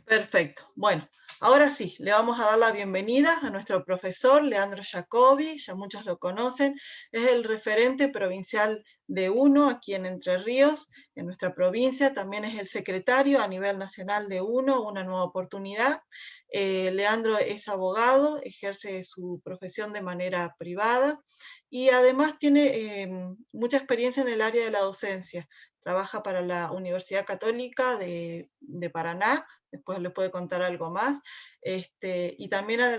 Perfecto. Bueno, ahora sí, le vamos a dar la bienvenida a nuestro profesor Leandro Jacobi, ya muchos lo conocen, es el referente provincial de UNO aquí en Entre Ríos, en nuestra provincia, también es el secretario a nivel nacional de UNO, Una Nueva Oportunidad. Leandro es abogado, ejerce su profesión de manera privada y además tiene mucha experiencia en el área de la docencia. Trabaja para la Universidad Católica de Paraná, después le puede contar algo más, y también ha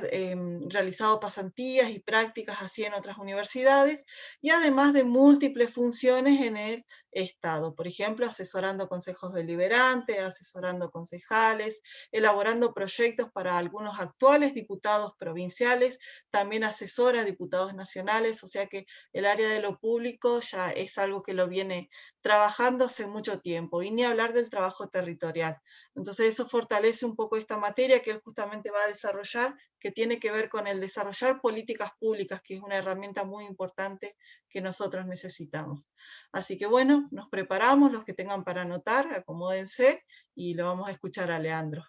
realizado pasantías y prácticas así en otras universidades, y además de múltiples funciones en el Estado, por ejemplo, asesorando consejos deliberantes, asesorando concejales, elaborando proyectos para algunos actuales diputados provinciales, también asesora a diputados nacionales, o sea que el área de lo público ya es algo que lo viene trabajando hace mucho tiempo, y ni hablar del trabajo territorial. Entonces eso fortalece un poco esta materia que él justamente va a desarrollar, que tiene que ver con el desarrollar políticas públicas, que es una herramienta muy importante que nosotros necesitamos. Así que bueno, nos preparamos, los que tengan para anotar, acomódense y lo vamos a escuchar a Leandro.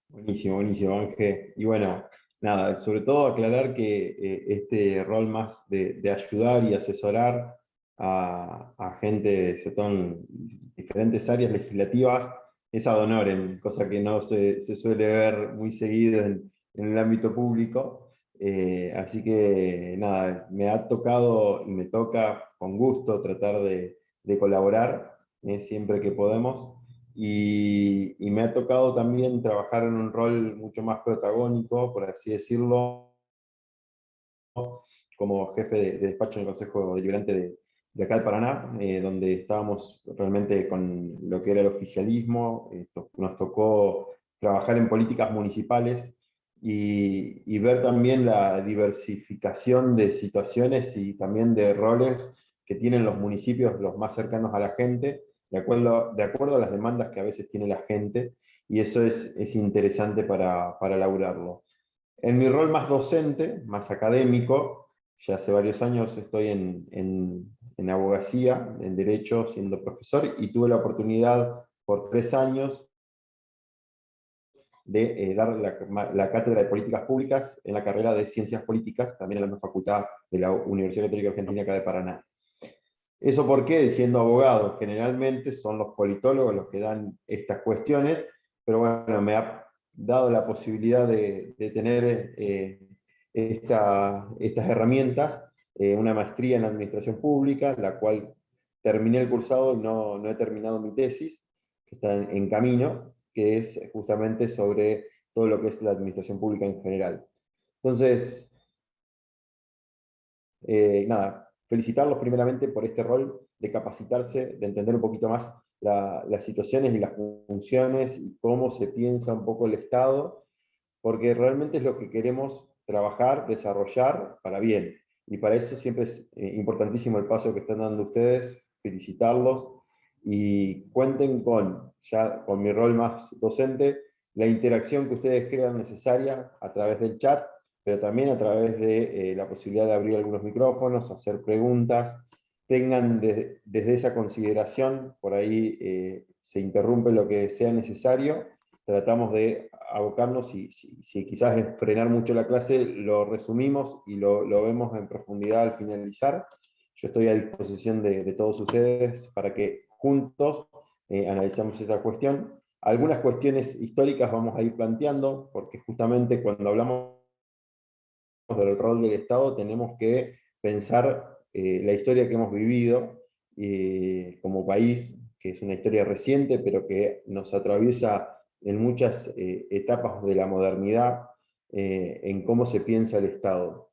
Buenísimo, buenísimo, Ángel. Y bueno, nada, sobre todo aclarar que este rol más de ayudar y asesorar a gente, sobre todo en diferentes áreas legislativas, es ad honorem, cosa que no se suele ver muy seguido en el ámbito público. Así que nada, me ha tocado y me toca con gusto tratar de colaborar siempre que podemos. Y me ha tocado también trabajar en un rol mucho más protagónico, por así decirlo, como jefe de despacho en el Consejo Deliberante de acá de Paraná, donde estábamos realmente con lo que era el oficialismo. Nos tocó trabajar en políticas municipales y ver también la diversificación de situaciones y también de roles que tienen los municipios los más cercanos a la gente, de acuerdo a las demandas que a veces tiene la gente, y eso es interesante para laburarlo. En mi rol más docente, más académico, ya hace varios años estoy en abogacía, en derecho, siendo profesor, y tuve la oportunidad por 3 años de dar la cátedra de políticas públicas en la carrera de ciencias políticas, también en la misma facultad de la Universidad Católica Argentina acá de Paraná. ¿Eso por qué? Siendo abogado, generalmente son los politólogos los que dan estas cuestiones, pero bueno, me ha dado la posibilidad de tener estas herramientas, una maestría en administración pública, la cual terminé el cursado y no he terminado mi tesis, que está en camino, que es justamente sobre todo lo que es la administración pública en general. Entonces, nada, felicitarlos primeramente por este rol de capacitarse, de entender un poquito más las situaciones y las funciones y cómo se piensa un poco el Estado, porque realmente es lo que queremos trabajar, desarrollar para bien. Y para eso siempre es importantísimo el paso que están dando ustedes, felicitarlos y cuenten ya con mi rol más docente, la interacción que ustedes crean necesaria a través del chat, pero también a través de la posibilidad de abrir algunos micrófonos, hacer preguntas, tengan desde esa consideración, por ahí se interrumpe lo que sea necesario, tratamos de abocarnos, y si quizás es frenar mucho la clase, lo resumimos y lo vemos en profundidad al finalizar. Yo estoy a disposición de todos ustedes para que juntos analicemos esta cuestión. Algunas cuestiones históricas vamos a ir planteando, porque justamente cuando hablamos del rol del Estado tenemos que pensar la historia que hemos vivido como país, que es una historia reciente, pero que nos atraviesa en muchas etapas de la modernidad, en cómo se piensa el Estado.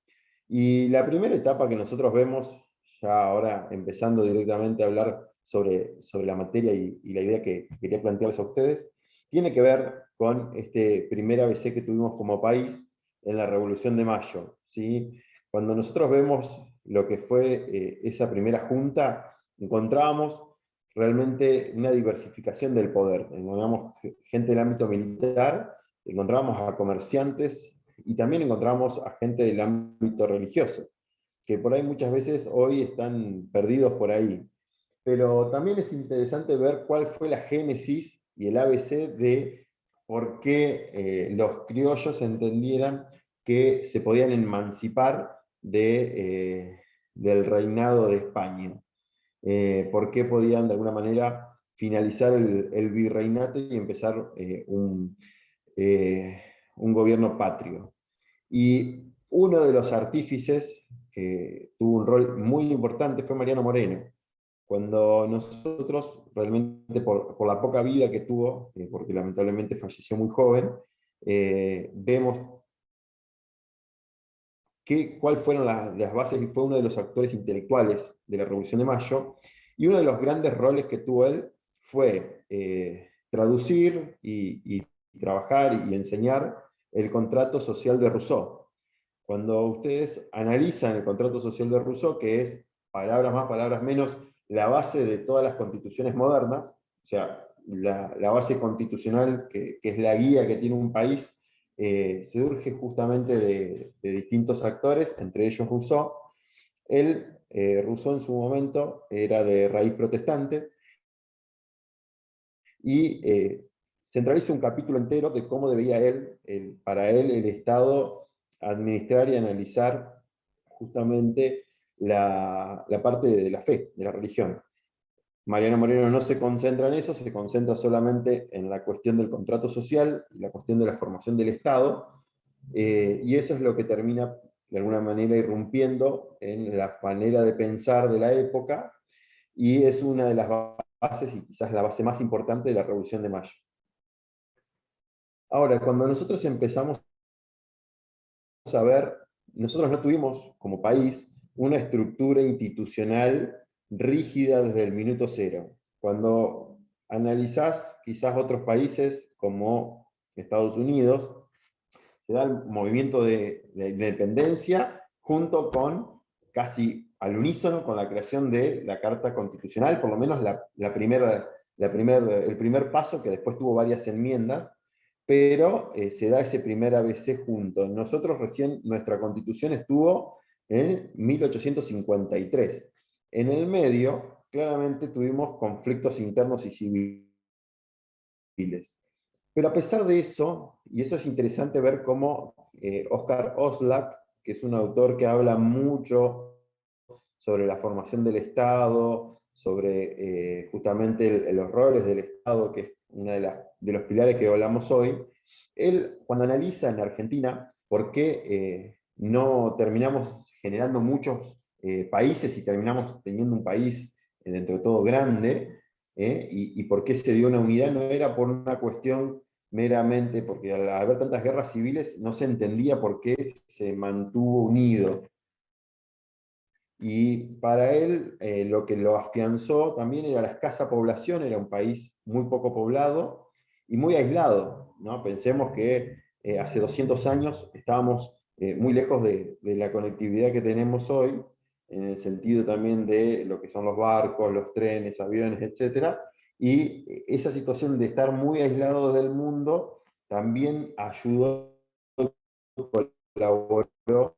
Y la primera etapa que nosotros vemos, ya ahora empezando directamente a hablar sobre la materia y la idea que quería plantearles a ustedes, tiene que ver con este primer ABC que tuvimos como país en la Revolución de Mayo, ¿sí? Cuando nosotros vemos lo que fue esa primera junta, encontramos realmente una diversificación del poder. Encontramos gente del ámbito militar, encontramos a comerciantes y también encontramos a gente del ámbito religioso, que por ahí muchas veces hoy están perdidos por ahí. Pero también es interesante ver cuál fue la génesis y el ABC de por qué los criollos entendieran que se podían emancipar del reinado de España. Por qué podían de alguna manera finalizar el virreinato y empezar un gobierno patrio. Y uno de los artífices que tuvo un rol muy importante fue Mariano Moreno. Cuando nosotros, realmente por la poca vida que tuvo, porque lamentablemente falleció muy joven, vemos cuáles fueron las bases, y fue uno de los actores intelectuales de la Revolución de Mayo, y uno de los grandes roles que tuvo él fue traducir y trabajar y enseñar el contrato social de Rousseau. Cuando ustedes analizan el contrato social de Rousseau, que es, palabras más, palabras menos, la base de todas las constituciones modernas, o sea, la base constitucional que es la guía que tiene un país, surge justamente de distintos actores, entre ellos Rousseau. Rousseau en su momento era de raíz protestante, y centraliza un capítulo entero de cómo debía para él el Estado administrar y analizar justamente la parte de la fe, de la religión. Mariano Moreno no se concentra en eso, se concentra solamente en la cuestión del contrato social y la cuestión de la formación del Estado, y eso es lo que termina de alguna manera irrumpiendo en la manera de pensar de la época, y es una de las bases, y quizás la base más importante de la Revolución de Mayo. Ahora, cuando nosotros empezamos a ver, nosotros no tuvimos como país una estructura institucional rígida desde el minuto cero. Cuando analizás quizás otros países como Estados Unidos, se da el movimiento de independencia junto con, casi al unísono, con la creación de la Carta Constitucional, por lo menos el primer paso, que después tuvo varias enmiendas, pero se da ese primer ABC junto. Nosotros recién, nuestra Constitución estuvo en 1853. En el medio, claramente tuvimos conflictos internos y civiles. Pero a pesar de eso, y eso es interesante ver cómo Oscar Oslak, que es un autor que habla mucho sobre la formación del Estado, sobre justamente los roles del Estado, que es uno de los pilares que hablamos hoy, él, cuando analiza en Argentina por qué no terminamos generando muchos países y terminamos teniendo un país dentro de todo grande, y por qué se dio una unidad, no era por una cuestión meramente, porque al haber tantas guerras civiles no se entendía por qué se mantuvo unido. Y para él lo que lo afianzó también era la escasa población, era un país muy poco poblado y muy aislado, ¿no? Pensemos que hace 200 años estábamos muy lejos de la conectividad que tenemos hoy, en el sentido también de lo que son los barcos, los trenes, aviones, etc. Y esa situación de estar muy aislado del mundo también ayudó, colaboró,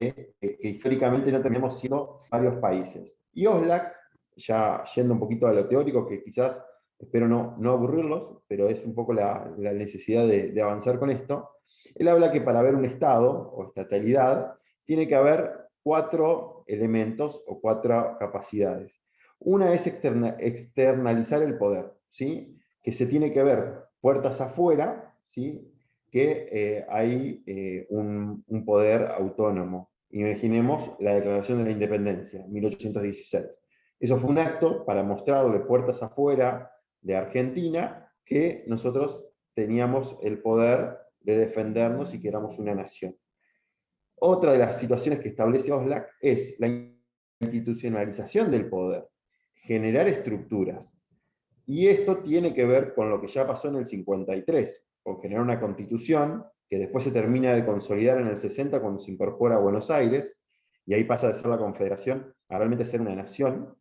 que históricamente no tenemos sido varios países. Y Oslak, ya yendo un poquito a lo teórico, que quizás espero no aburrirlos, pero es un poco la necesidad de avanzar con esto, él habla que para haber un Estado o estatalidad tiene que haber 4 elementos o 4 capacidades. Una es externalizar el poder, ¿sí? Que se tiene que ver puertas afuera, ¿sí? Que hay un poder autónomo. Imaginemos la Declaración de la Independencia, 1816. Eso fue un acto para mostrarle puertas afuera de Argentina que nosotros teníamos el poder de defendernos y que éramos una nación. Otra de las situaciones que establece Oslak es la institucionalización del poder, generar estructuras. Y esto tiene que ver con lo que ya pasó en el 53, con generar una constitución que después se termina de consolidar en el 60 cuando se incorpora a Buenos Aires, y ahí pasa de ser la confederación a realmente ser una nación.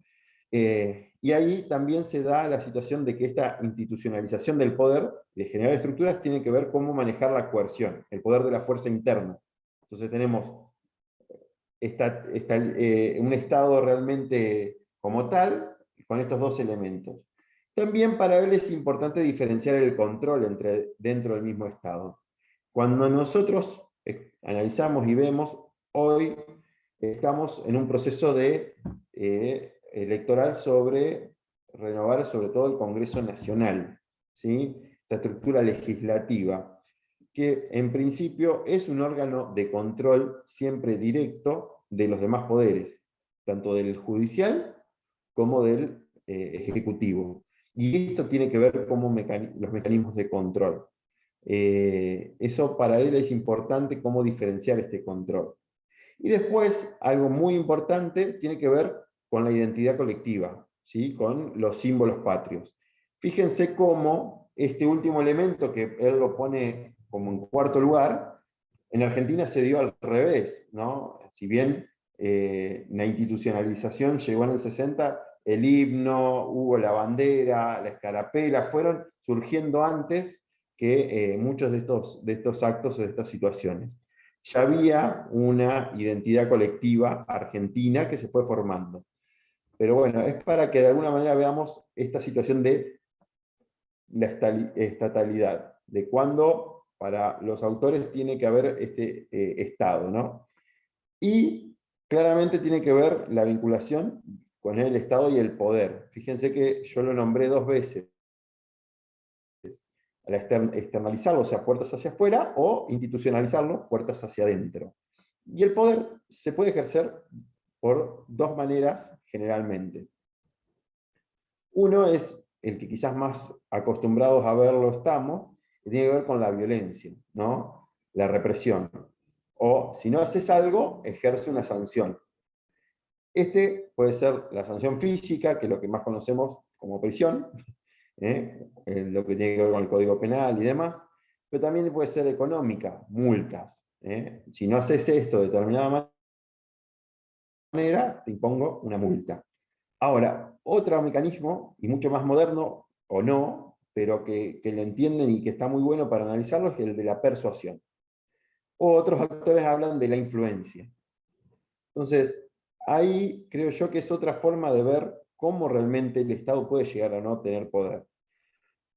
Y ahí también se da la situación de que esta institucionalización del poder, de generar estructuras, tiene que ver cómo manejar la coerción, el poder de la fuerza interna. Entonces tenemos un Estado realmente como tal, con estos dos elementos. También para él es importante diferenciar el control dentro del mismo Estado. Cuando nosotros analizamos y vemos, hoy estamos en un proceso electoral sobre renovar sobre todo el Congreso Nacional, ¿sí? Esta estructura legislativa, que en principio es un órgano de control siempre directo de los demás poderes, tanto del judicial como del ejecutivo. Y esto tiene que ver con los mecanismos de control. Eso para él es importante, cómo diferenciar este control. Y después, algo muy importante, tiene que ver con la identidad colectiva, ¿sí? Con los símbolos patrios. Fíjense cómo este último elemento, que él lo pone como en cuarto lugar, en Argentina se dio al revés, ¿no? Si bien la institucionalización llegó en el 60, el himno, hubo la bandera, la escarapela, fueron surgiendo antes que muchos de estos actos o de estas situaciones. Ya había una identidad colectiva argentina que se fue formando. Pero bueno, es para que de alguna manera veamos esta situación de la estatalidad, de cuándo para los autores tiene que haber este Estado, ¿no? Y claramente tiene que ver la vinculación con el Estado y el poder. Fíjense que yo lo nombré dos veces. Externalizarlo, o sea, puertas hacia afuera, o institucionalizarlo, puertas hacia adentro. Y el poder se puede ejercer por dos maneras generalmente. Uno es el que quizás más acostumbrados a verlo estamos, que tiene que ver con la violencia, ¿no? La represión. O si no haces algo, ejerce una sanción. Este puede ser la sanción física, que es lo que más conocemos como prisión, lo que tiene que ver con el Código Penal y demás, pero también puede ser económica, multas. Si no haces esto de determinada manera, te impongo una multa. Ahora, otro mecanismo, y mucho más moderno, o no, pero que lo entienden y que está muy bueno para analizarlo, es el de la persuasión. Otros actores hablan de la influencia. Entonces, ahí creo yo que es otra forma de ver cómo realmente el Estado puede llegar a no tener poder.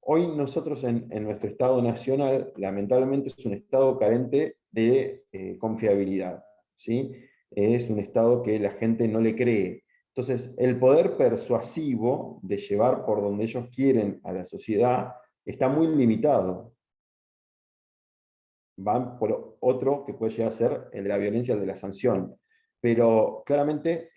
Hoy nosotros en nuestro Estado nacional, lamentablemente es un Estado carente de confiabilidad, ¿sí? Es un Estado que la gente no le cree. Entonces, el poder persuasivo de llevar por donde ellos quieren a la sociedad está muy limitado. Van por otro que puede llegar a ser el de la violencia, el de la sanción. Pero claramente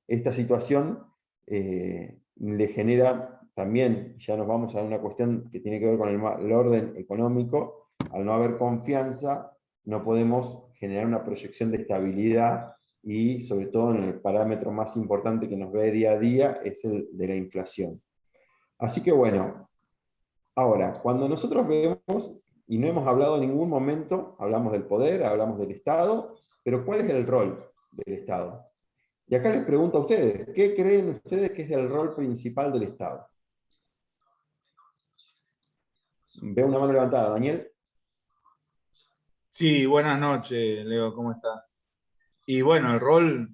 esta situación le genera también, ya nos vamos a una cuestión que tiene que ver con el orden económico. Al no haber confianza, no podemos generar una proyección de estabilidad, y sobre todo en el parámetro más importante que nos ve día a día es el de la inflación. Así que bueno, ahora, cuando nosotros vemos, y no hemos hablado en ningún momento, hablamos del poder, hablamos del Estado, pero ¿cuál es el rol del Estado? Y acá les pregunto a ustedes, ¿qué creen ustedes que es el rol principal del Estado? Veo una mano levantada, Daniel. Sí, buenas noches, Leo, ¿cómo estás? Y bueno, el rol,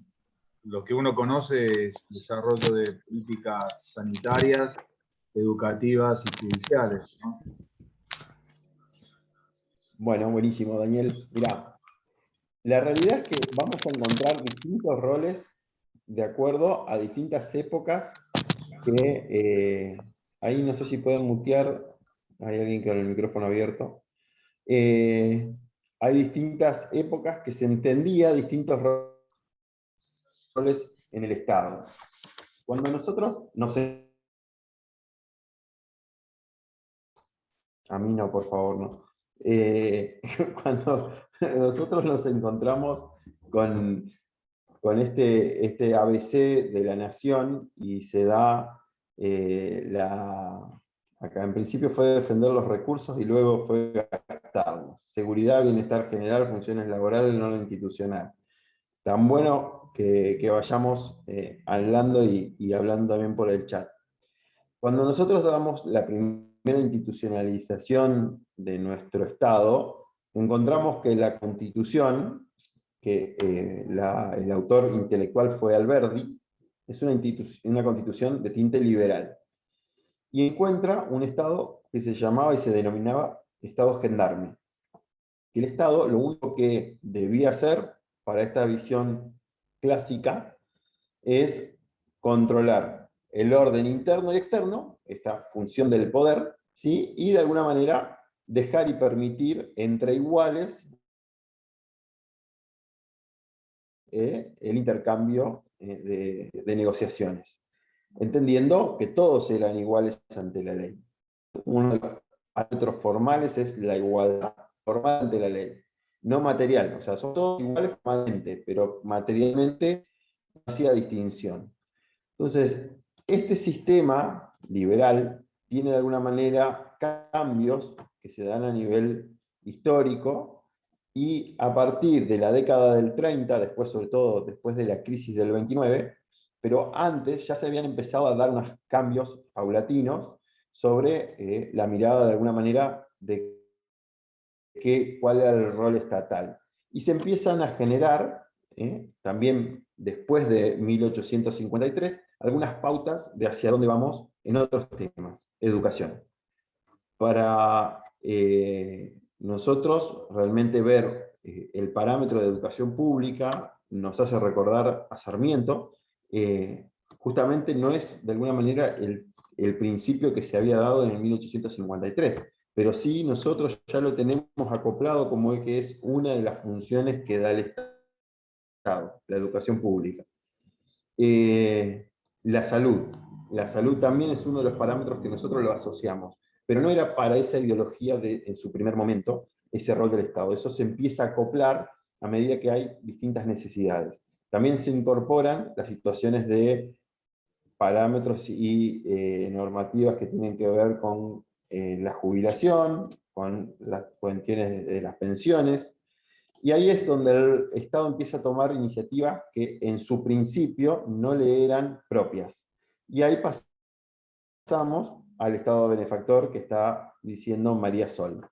lo que uno conoce es desarrollo de políticas sanitarias, educativas y judiciales, ¿no? Bueno, buenísimo, Daniel. Mirá, la realidad es que vamos a encontrar distintos roles de acuerdo a distintas épocas que ahí no sé si pueden mutear, hay alguien con el micrófono abierto. Hay distintas épocas que se entendía distintos roles en el Estado. Cuando nosotros a mí no, por favor, no. Cuando nosotros nos encontramos con este ABC de la nación y se da acá en principio fue defender los recursos y luego fue gastarlos. Seguridad, bienestar general, funciones laborales, no lo institucional. Tan bueno que vayamos hablando y hablando también por el chat. Cuando nosotros damos la primera institucionalización de nuestro Estado, encontramos que la Constitución, que el autor intelectual fue Alberdi, es una constitución de tinte liberal. Y encuentra un Estado que se llamaba y se denominaba Estado gendarme. El Estado lo único que debía hacer para esta visión clásica es controlar el orden interno y externo, esta función del poder, ¿sí? Y de alguna manera dejar y permitir entre iguales el intercambio de negociaciones, entendiendo que todos eran iguales ante la ley. Uno de los parámetros formales es la igualdad formal ante la ley, no material, o sea, son todos iguales formalmente, pero materialmente no hacía distinción. Entonces, este sistema liberal tiene de alguna manera cambios que se dan a nivel histórico, y a partir de la década del 30, después, sobre todo después de la crisis del 29, pero antes ya se habían empezado a dar unos cambios paulatinos sobre la mirada de alguna manera de cuál era el rol estatal. Y se empiezan a generar, también después de 1853, algunas pautas de hacia dónde vamos en otros temas. Educación. Para nosotros realmente ver el parámetro de educación pública nos hace recordar a Sarmiento. Justamente no es de alguna manera el principio que se había dado en el 1853, pero sí nosotros ya lo tenemos acoplado como que es una de las funciones que da el Estado, la educación pública. La salud. La salud también es uno de los parámetros que nosotros lo asociamos, pero no era para esa ideología en su primer momento, ese rol del Estado. Eso se empieza a acoplar a medida que hay distintas necesidades. También se incorporan las situaciones de parámetros y normativas que tienen que ver con la jubilación, con las cuestiones de las pensiones, y ahí es donde el Estado empieza a tomar iniciativas que en su principio no le eran propias. Y ahí pasamos al Estado benefactor que está diciendo María Sol.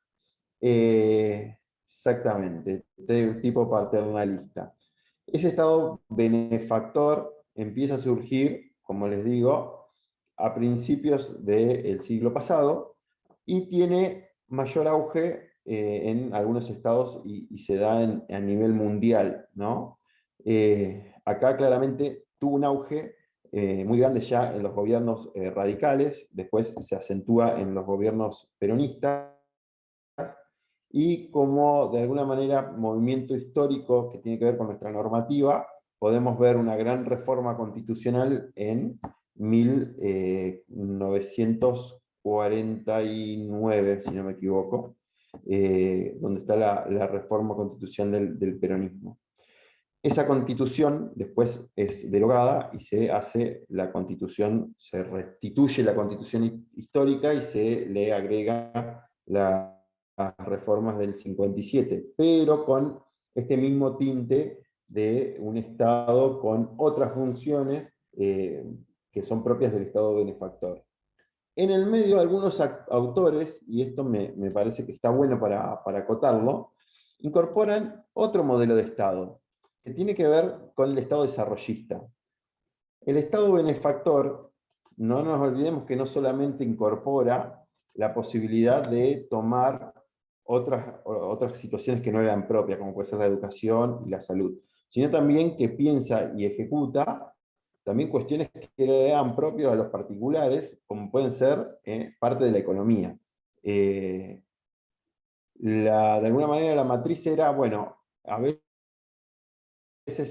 Exactamente, de tipo paternalista. Ese Estado benefactor empieza a surgir, como les digo, a principios del siglo pasado, y tiene mayor auge en algunos estados y se da a nivel mundial, ¿no? Acá claramente tuvo un auge muy grande ya en los gobiernos radicales, después se acentúa en los gobiernos peronistas, y como de alguna manera movimiento histórico que tiene que ver con nuestra normativa, podemos ver una gran reforma constitucional en 1949, si no me equivoco, donde está la reforma constitucional del peronismo. Esa constitución después es derogada y se hace la constitución, se restituye la constitución histórica y se le agrega las reformas del 57, pero con este mismo tinte de un Estado con otras funciones que son propias del Estado benefactor. En el medio, algunos autores, y esto me parece que está bueno para acotarlo, incorporan otro modelo de Estado, que tiene que ver con el Estado desarrollista. El Estado benefactor, no nos olvidemos que no solamente incorpora la posibilidad de tomar otras situaciones que no eran propias, como puede ser la educación y la salud, sino también que piensa y ejecuta también cuestiones que le dan propios a los particulares, como pueden ser parte de la economía. De alguna manera la matriz era, bueno, a veces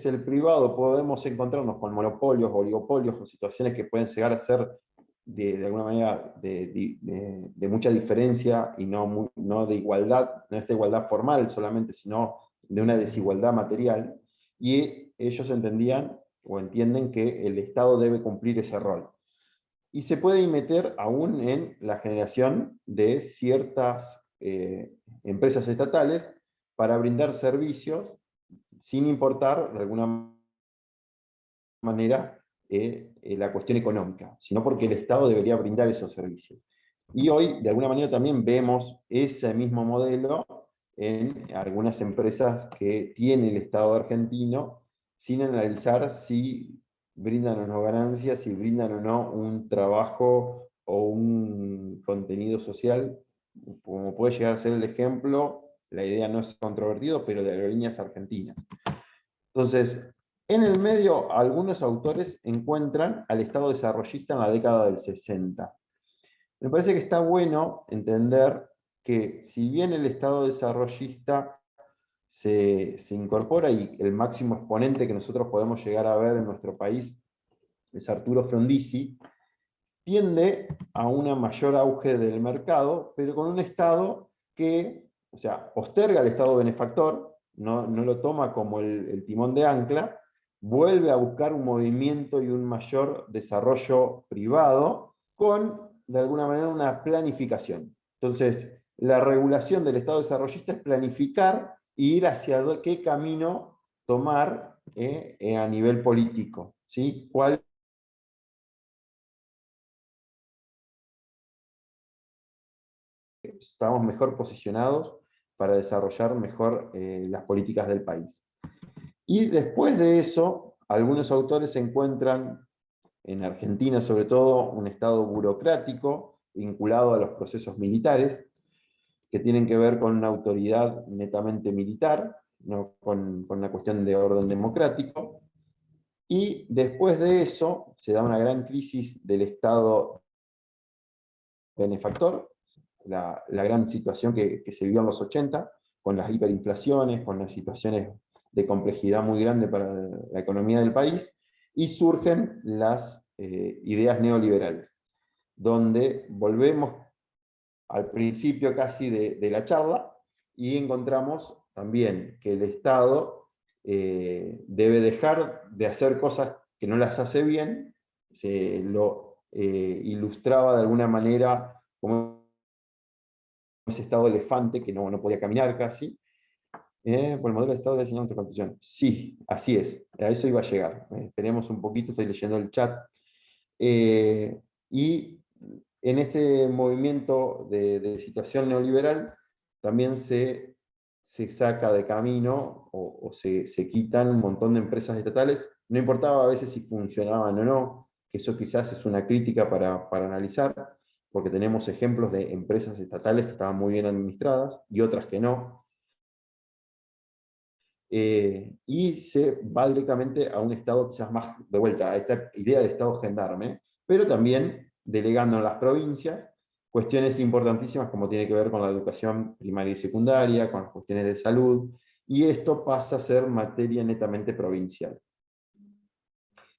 el privado podemos encontrarnos con monopolios, oligopolios, o situaciones que pueden llegar a ser de alguna manera de mucha diferencia y no de igualdad, no esta igualdad formal solamente, sino de una desigualdad material, y ellos entendían o entienden que el Estado debe cumplir ese rol. Y se puede meter aún en la generación de ciertas empresas estatales para brindar servicios sin importar de alguna manera la cuestión económica, sino porque el Estado debería brindar esos servicios. Y hoy, de alguna manera, también vemos ese mismo modelo en algunas empresas que tiene el Estado argentino, sin analizar si brindan o no ganancias, y brindan o no un trabajo o un contenido social, como puede llegar a ser el ejemplo, la idea no es controvertido, pero de Aerolíneas Argentinas. Entonces, en el medio, algunos autores encuentran al Estado desarrollista en la década del 60. Me parece que está bueno entender que si bien el Estado desarrollista se incorpora, y el máximo exponente que nosotros podemos llegar a ver en nuestro país es Arturo Frondizi, tiende a un mayor auge del mercado, pero con un Estado que, o sea, posterga al Estado benefactor, no lo toma como el timón de ancla, vuelve a buscar un movimiento y un mayor desarrollo privado con, de alguna manera, una planificación. Entonces, la regulación del Estado desarrollista es planificar e ir hacia qué camino tomar a nivel político, ¿sí? ¿Cuál estamos mejor posicionados para desarrollar mejor las políticas del país? Y después de eso, algunos autores encuentran, en Argentina sobre todo, un Estado burocrático vinculado a los procesos militares, que tienen que ver con una autoridad netamente militar, no con una cuestión de orden democrático. Y después de eso se da una gran crisis del Estado benefactor, la gran situación que se vivió en los 80, con las hiperinflaciones, con las situaciones de complejidad muy grande para la economía del país, y surgen las ideas neoliberales, donde volvemos al principio casi de la charla, y encontramos también que el Estado debe dejar de hacer cosas que no las hace bien. Se lo ilustraba de alguna manera como ese Estado elefante que no podía caminar casi, por el modelo de Estado diseñado en nuestra Constitución. Sí, así es, a eso iba a llegar. Esperemos un poquito, estoy leyendo el chat. Y en este movimiento de situación neoliberal también se saca de camino o se quitan un montón de empresas estatales. No importaba a veces si funcionaban o no, que eso quizás es una crítica para analizar, porque tenemos ejemplos de empresas estatales que estaban muy bien administradas y otras que no. Y se va directamente a un Estado quizás más, de vuelta, a esta idea de Estado gendarme, pero también delegando en las provincias cuestiones importantísimas como tiene que ver con la educación primaria y secundaria, con las cuestiones de salud, y esto pasa a ser materia netamente provincial.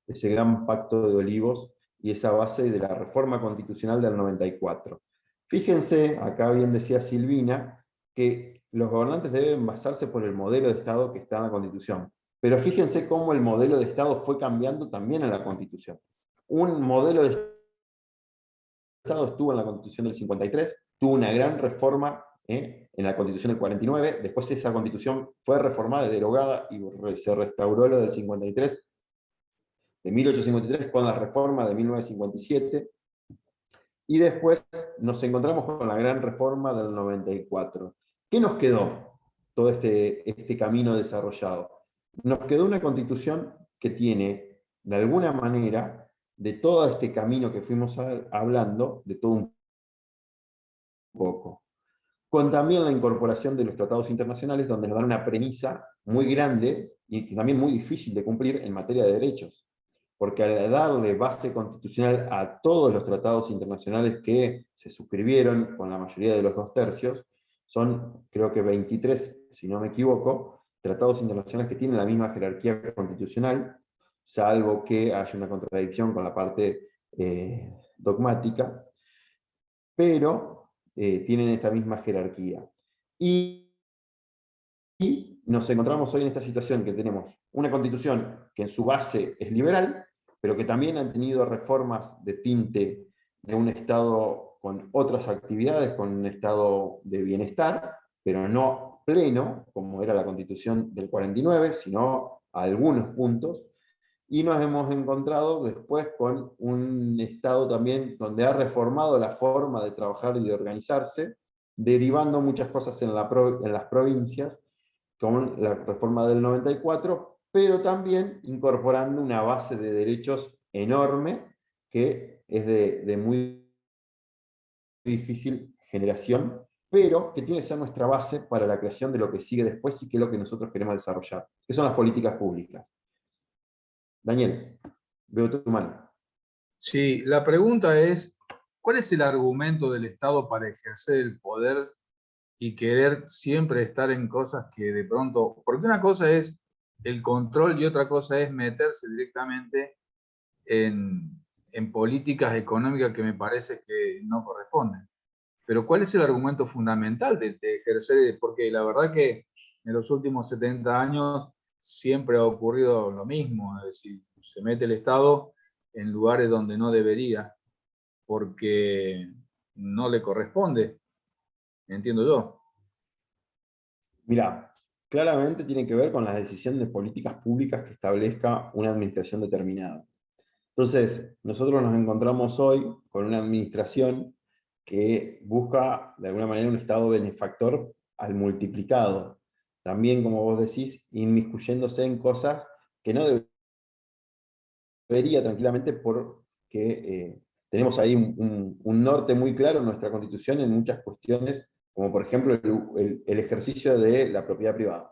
Ese gran pacto de Olivos y esa base de la reforma constitucional del 94. Fíjense, acá bien decía Silvina, que los gobernantes deben basarse por el modelo de Estado que está en la Constitución. Pero fíjense cómo el modelo de Estado fue cambiando también en la Constitución. Un modelo de Estado estuvo en la Constitución del 53, tuvo una gran reforma en la Constitución del 49, después esa Constitución fue reformada y derogada y se restauró lo del 53, de 1853, con la reforma de 1957, y después nos encontramos con la gran reforma del 94. ¿Qué nos quedó todo este camino desarrollado? Nos quedó una Constitución que tiene, de alguna manera, de todo este camino que fuimos hablando, de todo un poco, con también la incorporación de los tratados internacionales, donde nos dan una premisa muy grande y también muy difícil de cumplir en materia de derechos. Porque al darle base constitucional a todos los tratados internacionales que se suscribieron con la mayoría de los 2/3, son creo que 23, si no me equivoco, tratados internacionales que tienen la misma jerarquía constitucional, salvo que haya una contradicción con la parte dogmática, pero tienen esta misma jerarquía. Y nos encontramos hoy en esta situación que tenemos una Constitución que en su base es liberal, pero que también han tenido reformas de tinte de un Estado con otras actividades, con un Estado de bienestar, pero no pleno, como era la Constitución del 49, sino a algunos puntos. Y nos hemos encontrado después con un Estado también donde ha reformado la forma de trabajar y de organizarse, derivando muchas cosas en las provincias, con la reforma del 94, pero también incorporando una base de derechos enorme que es de muy difícil generación, pero que tiene que ser nuestra base para la creación de lo que sigue después y que es lo que nosotros queremos desarrollar, que son las políticas públicas. Daniel, veo tu mano. Sí, la pregunta es, ¿cuál es el argumento del Estado para ejercer el poder y querer siempre estar en cosas que de pronto, porque una cosa es el control y otra cosa es meterse directamente en políticas económicas que me parece que no corresponden? Pero ¿cuál es el argumento fundamental de ejercer? Porque la verdad que en los últimos 70 años siempre ha ocurrido lo mismo, es decir, se mete el Estado en lugares donde no debería, porque no le corresponde, entiendo yo. Mirá, claramente tiene que ver con la decisión de políticas públicas que establezca una administración determinada. Entonces, nosotros nos encontramos hoy con una administración que busca, de alguna manera, un Estado benefactor al multiplicado. También, como vos decís, inmiscuyéndose en cosas que no debería tranquilamente porque tenemos ahí un norte muy claro en nuestra Constitución en muchas cuestiones, como por ejemplo el ejercicio de la propiedad privada.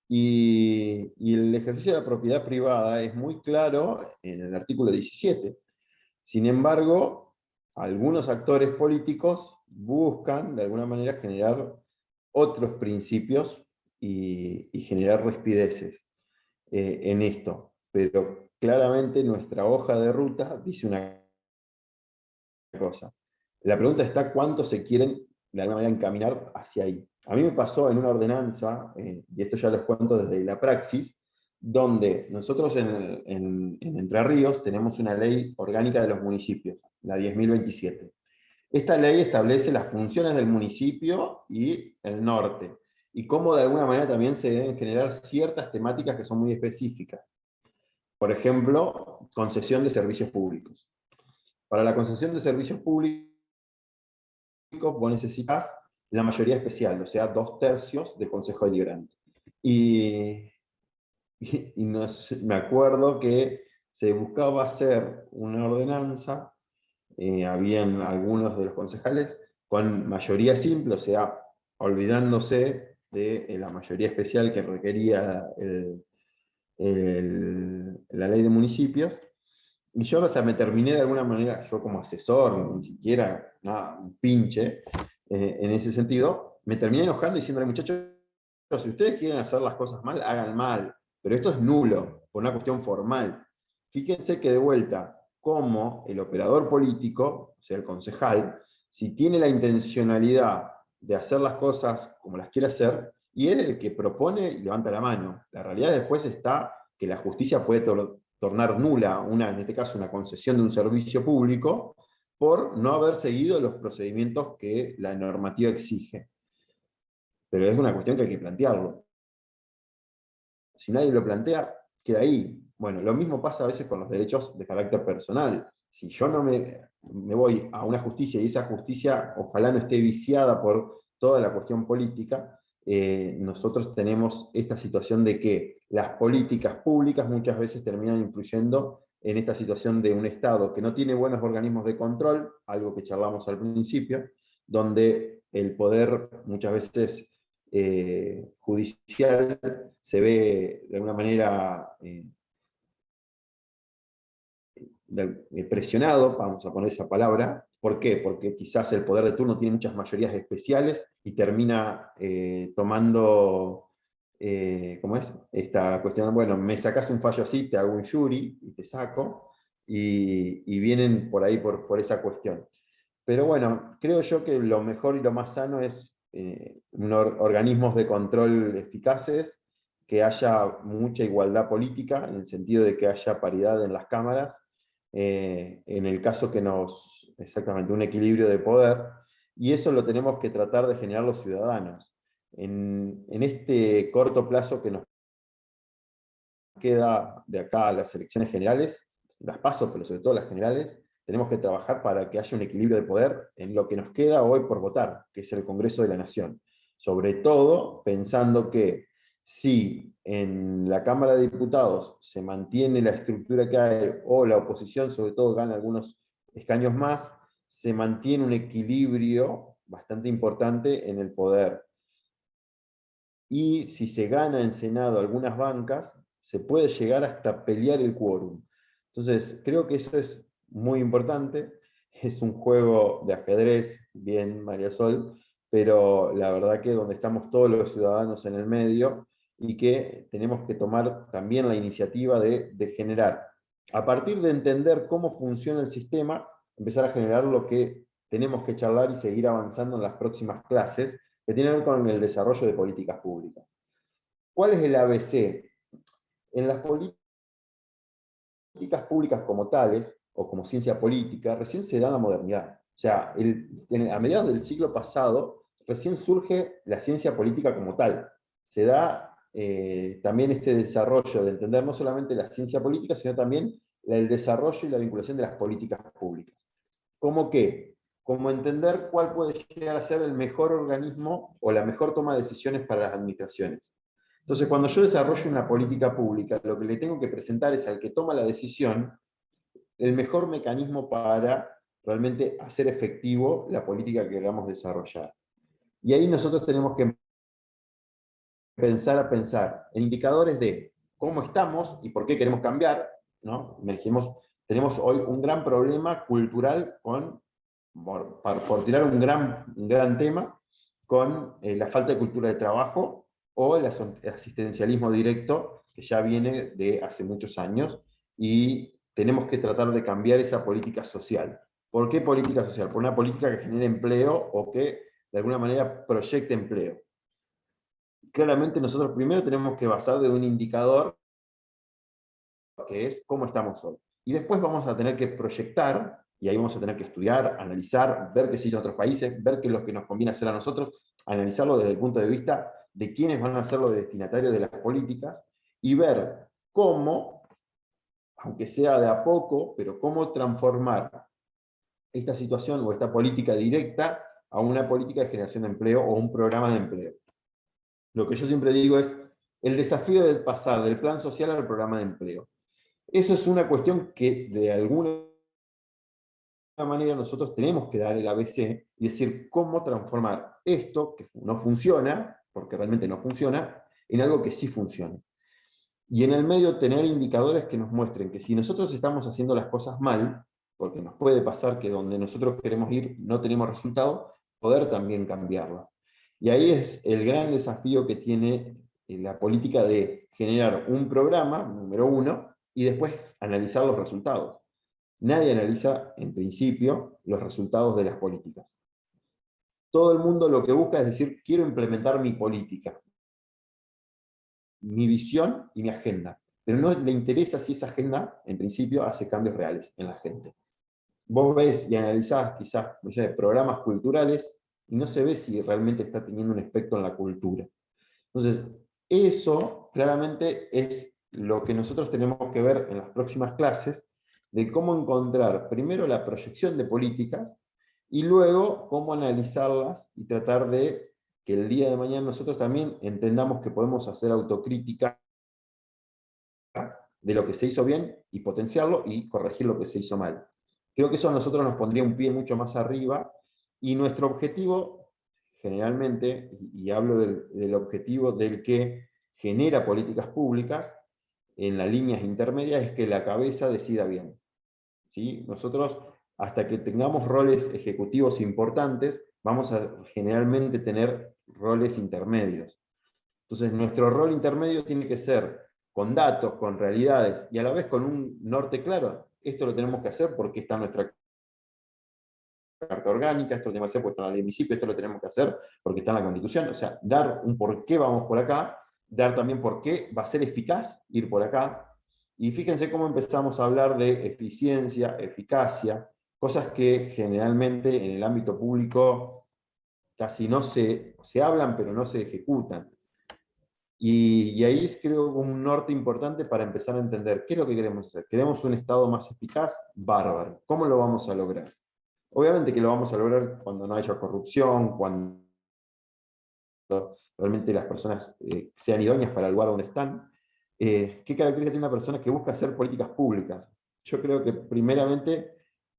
Y el ejercicio de la propiedad privada es muy claro en el artículo 17. Sin embargo, algunos actores políticos buscan de alguna manera generar otros principios y generar rispideces en esto. Pero claramente nuestra hoja de ruta dice una cosa. La pregunta está cuánto se quieren de alguna manera encaminar hacia ahí. A mí me pasó en una ordenanza, y esto ya les cuento desde la praxis, donde nosotros en Entre Ríos tenemos una ley orgánica de los municipios, la 10.027. Esta ley establece las funciones del municipio y el norte, y cómo de alguna manera también se deben generar ciertas temáticas que son muy específicas. Por ejemplo, concesión de servicios públicos. Para la concesión de servicios públicos, vos necesitas la mayoría especial, o sea, 2/3 del Consejo Deliberante. Y me acuerdo que se buscaba hacer una ordenanza, habían algunos de los concejales con mayoría simple, o sea, olvidándose de la mayoría especial que requería la ley de municipios, y yo hasta me terminé de alguna manera, yo como asesor, ni siquiera nada, un pinche, en ese sentido, me terminé enojando diciéndole, muchachos, si ustedes quieren hacer las cosas mal, hagan mal, pero esto es nulo, por una cuestión formal. Fíjense que de vuelta, como el operador político, o sea, el concejal, si tiene la intencionalidad de hacer las cosas como las quiere hacer, y él es el que propone y levanta la mano. La realidad después está que la justicia puede tornar nula, en este caso una concesión de un servicio público, por no haber seguido los procedimientos que la normativa exige. Pero es una cuestión que hay que plantearlo. Si nadie lo plantea, queda ahí. Bueno, lo mismo pasa a veces con los derechos de carácter personal. Si yo no me voy a una justicia y esa justicia ojalá no esté viciada por toda la cuestión política, nosotros tenemos esta situación de que las políticas públicas muchas veces terminan influyendo en esta situación de un Estado que no tiene buenos organismos de control, algo que charlamos al principio, donde el poder muchas veces judicial se ve de alguna manera presionado, vamos a poner esa palabra. ¿Por qué? Porque quizás el poder de turno tiene muchas mayorías especiales y termina tomando, ¿cómo es? Esta cuestión, bueno, me sacás un fallo así, te hago un jury y te saco, y vienen por ahí por esa cuestión. Pero bueno, creo yo que lo mejor y lo más sano es organismos de control eficaces, que haya mucha igualdad política, en el sentido de que haya paridad en las cámaras, en el caso que exactamente, un equilibrio de poder, y eso lo tenemos que tratar de generar los ciudadanos. En este corto plazo que nos queda de acá a las elecciones generales, las PASO, pero sobre todo las generales, tenemos que trabajar para que haya un equilibrio de poder en lo que nos queda hoy por votar, que es el Congreso de la Nación. Sobre todo pensando que si en la Cámara de Diputados se mantiene la estructura que hay, o la oposición sobre todo gana algunos escaños más, se mantiene un equilibrio bastante importante en el poder. Y si se gana en Senado algunas bancas, se puede llegar hasta pelear el quórum. Entonces, creo que eso es muy importante. Es un juego de ajedrez, bien, María Sol, pero la verdad que donde estamos todos los ciudadanos en el medio, y que tenemos que tomar también la iniciativa de generar, a partir de entender cómo funciona el sistema, empezar a generar lo que tenemos que charlar y seguir avanzando en las próximas clases, que tiene que ver con el desarrollo de políticas públicas. ¿Cuál es el ABC? En las políticas públicas como tales, o como ciencia política, recién se da la modernidad. O sea, a mediados del siglo pasado, recién surge la ciencia política como tal. Se da también este desarrollo de entender no solamente la ciencia política, sino también el desarrollo y la vinculación de las políticas públicas. ¿Cómo qué? Como entender cuál puede llegar a ser el mejor organismo o la mejor toma de decisiones para las administraciones. Entonces, cuando yo desarrollo una política pública, lo que le tengo que presentar es al que toma la decisión el mejor mecanismo para realmente hacer efectivo la política que queramos desarrollar. Y ahí nosotros tenemos que pensar en indicadores de cómo estamos y por qué queremos cambiar, ¿no? Tenemos hoy un gran problema cultural por tirar un gran tema, con la falta de cultura de trabajo o el asistencialismo directo, que ya viene de hace muchos años, y tenemos que tratar de cambiar esa política social. ¿Por qué política social? Por una política que genere empleo o que de alguna manera proyecte empleo. Claramente nosotros primero tenemos que basar de un indicador que es cómo estamos hoy. Y después vamos a tener que proyectar, y ahí vamos a tener que estudiar, analizar, ver qué se hizo en otros países, ver qué es lo que nos conviene hacer a nosotros, analizarlo desde el punto de vista de quiénes van a ser los destinatarios de las políticas, y ver cómo, aunque sea de a poco, pero cómo transformar esta situación o esta política directa a una política de generación de empleo o un programa de empleo. Lo que yo siempre digo es el desafío de pasar del plan social al programa de empleo. Eso es una cuestión que de alguna manera nosotros tenemos que dar el ABC y decir cómo transformar esto que no funciona, porque realmente no funciona, en algo que sí funciona. Y en el medio tener indicadores que nos muestren que si nosotros estamos haciendo las cosas mal, porque nos puede pasar que donde nosotros queremos ir no tenemos resultado, poder también cambiarlo. Y ahí es el gran desafío que tiene la política de generar un programa, número uno, y después analizar los resultados. Nadie analiza, en principio, los resultados de las políticas. Todo el mundo lo que busca es decir, quiero implementar mi política, mi visión y mi agenda. Pero no le interesa si esa agenda, en principio, hace cambios reales en la gente. Vos ves y analizás quizás, no sé, programas culturales y no se ve si realmente está teniendo un efecto en la cultura. Entonces, eso claramente es lo que nosotros tenemos que ver en las próximas clases, de cómo encontrar primero la proyección de políticas y luego cómo analizarlas y tratar de que el día de mañana nosotros también entendamos que podemos hacer autocrítica de lo que se hizo bien y potenciarlo y corregir lo que se hizo mal. Creo que eso a nosotros nos pondría un pie mucho más arriba, y nuestro objetivo, generalmente, y hablo del objetivo del que genera políticas públicas, en las líneas intermedias, es que la cabeza decida bien. ¿Sí? Nosotros, hasta que tengamos roles ejecutivos importantes, vamos a generalmente tener roles intermedios. Entonces, nuestro rol intermedio tiene que ser con datos, con realidades, y a la vez con un norte claro. Esto lo tenemos que hacer porque está en nuestra carta orgánica, esto lo tenemos que hacer porque está en la ley de municipio, esto lo tenemos que hacer porque está en la Constitución. O sea, dar un por qué vamos por acá, dar también por qué va a ser eficaz ir por acá. Y fíjense cómo empezamos a hablar de eficiencia, eficacia, cosas que generalmente en el ámbito público casi no se hablan, pero no se ejecutan. Y ahí es, creo, un norte importante para empezar a entender qué es lo que queremos hacer. ¿Queremos un Estado más eficaz? Bárbaro. ¿Cómo lo vamos a lograr? Obviamente que lo vamos a lograr cuando no haya corrupción, cuando realmente las personas sean idóneas para el lugar donde están. ¿Qué características tiene una persona que busca hacer políticas públicas? Yo creo que primeramente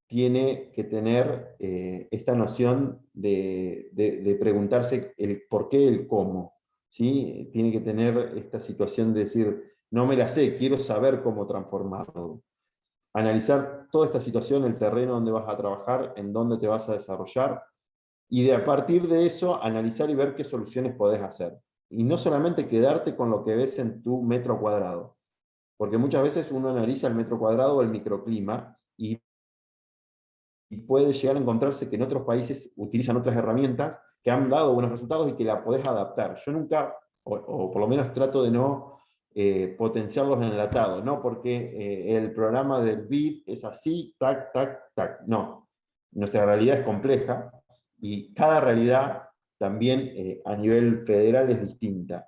tiene que tener esta noción de preguntarse el por qué, el cómo. ¿Sí? Tiene que tener esta situación de decir, no me la sé, quiero saber cómo transformarlo. Analizar toda esta situación, el terreno donde vas a trabajar, en dónde te vas a desarrollar, y a partir de eso analizar y ver qué soluciones podés hacer. Y no solamente quedarte con lo que ves en tu metro cuadrado, porque muchas veces uno analiza el metro cuadrado o el microclima, y puede llegar a encontrarse que en otros países utilizan otras herramientas que han dado buenos resultados y que la podés adaptar. Yo nunca, o por lo menos trato de no potenciarlos enlatados, ¿no? Porque el programa del BID es así, tac, tac, tac. No, nuestra realidad es compleja y cada realidad también a nivel federal es distinta.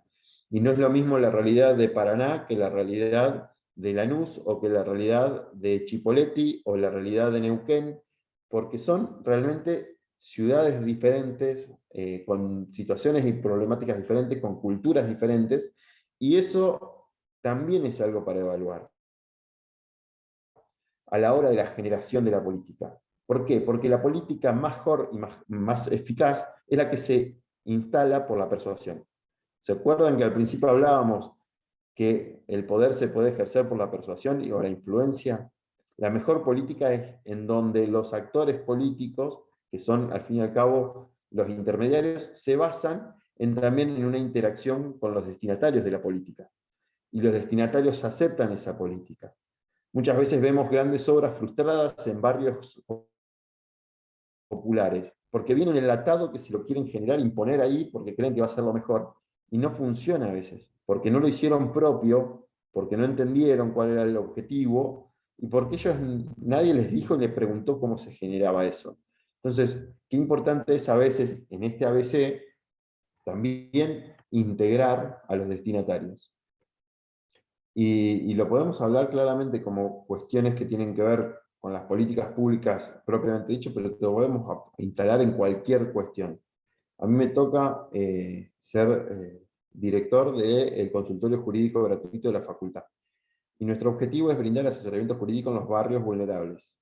Y no es lo mismo la realidad de Paraná que la realidad de Lanús, o que la realidad de Chipoleti, o la realidad de Neuquén, porque son realmente ciudades diferentes, con situaciones y problemáticas diferentes, con culturas diferentes, y eso también es algo para evaluar a la hora de la generación de la política. ¿Por qué? Porque la política mejor y más eficaz es la que se instala por la persuasión. ¿Se acuerdan que al principio hablábamos que el poder se puede ejercer por la persuasión o la influencia? La mejor política es en donde los actores políticos, que son al fin y al cabo los intermediarios, se basan también en una interacción con los destinatarios de la política. Y los destinatarios aceptan esa política. Muchas veces vemos grandes obras frustradas en barrios populares, porque viene un enlatado que se lo quieren generar, imponer ahí, porque creen que va a ser lo mejor, y no funciona a veces, porque no lo hicieron propio, porque no entendieron cuál era el objetivo, y porque nadie les dijo y les preguntó cómo se generaba eso. Entonces, qué importante es a veces, en este ABC, también integrar a los destinatarios. Y lo podemos hablar claramente como cuestiones que tienen que ver con las políticas públicas propiamente dicho, pero lo podemos instalar en cualquier cuestión. A mí me toca ser director del consultorio jurídico gratuito de la facultad. Y nuestro objetivo es brindar asesoramiento jurídico en los barrios vulnerables.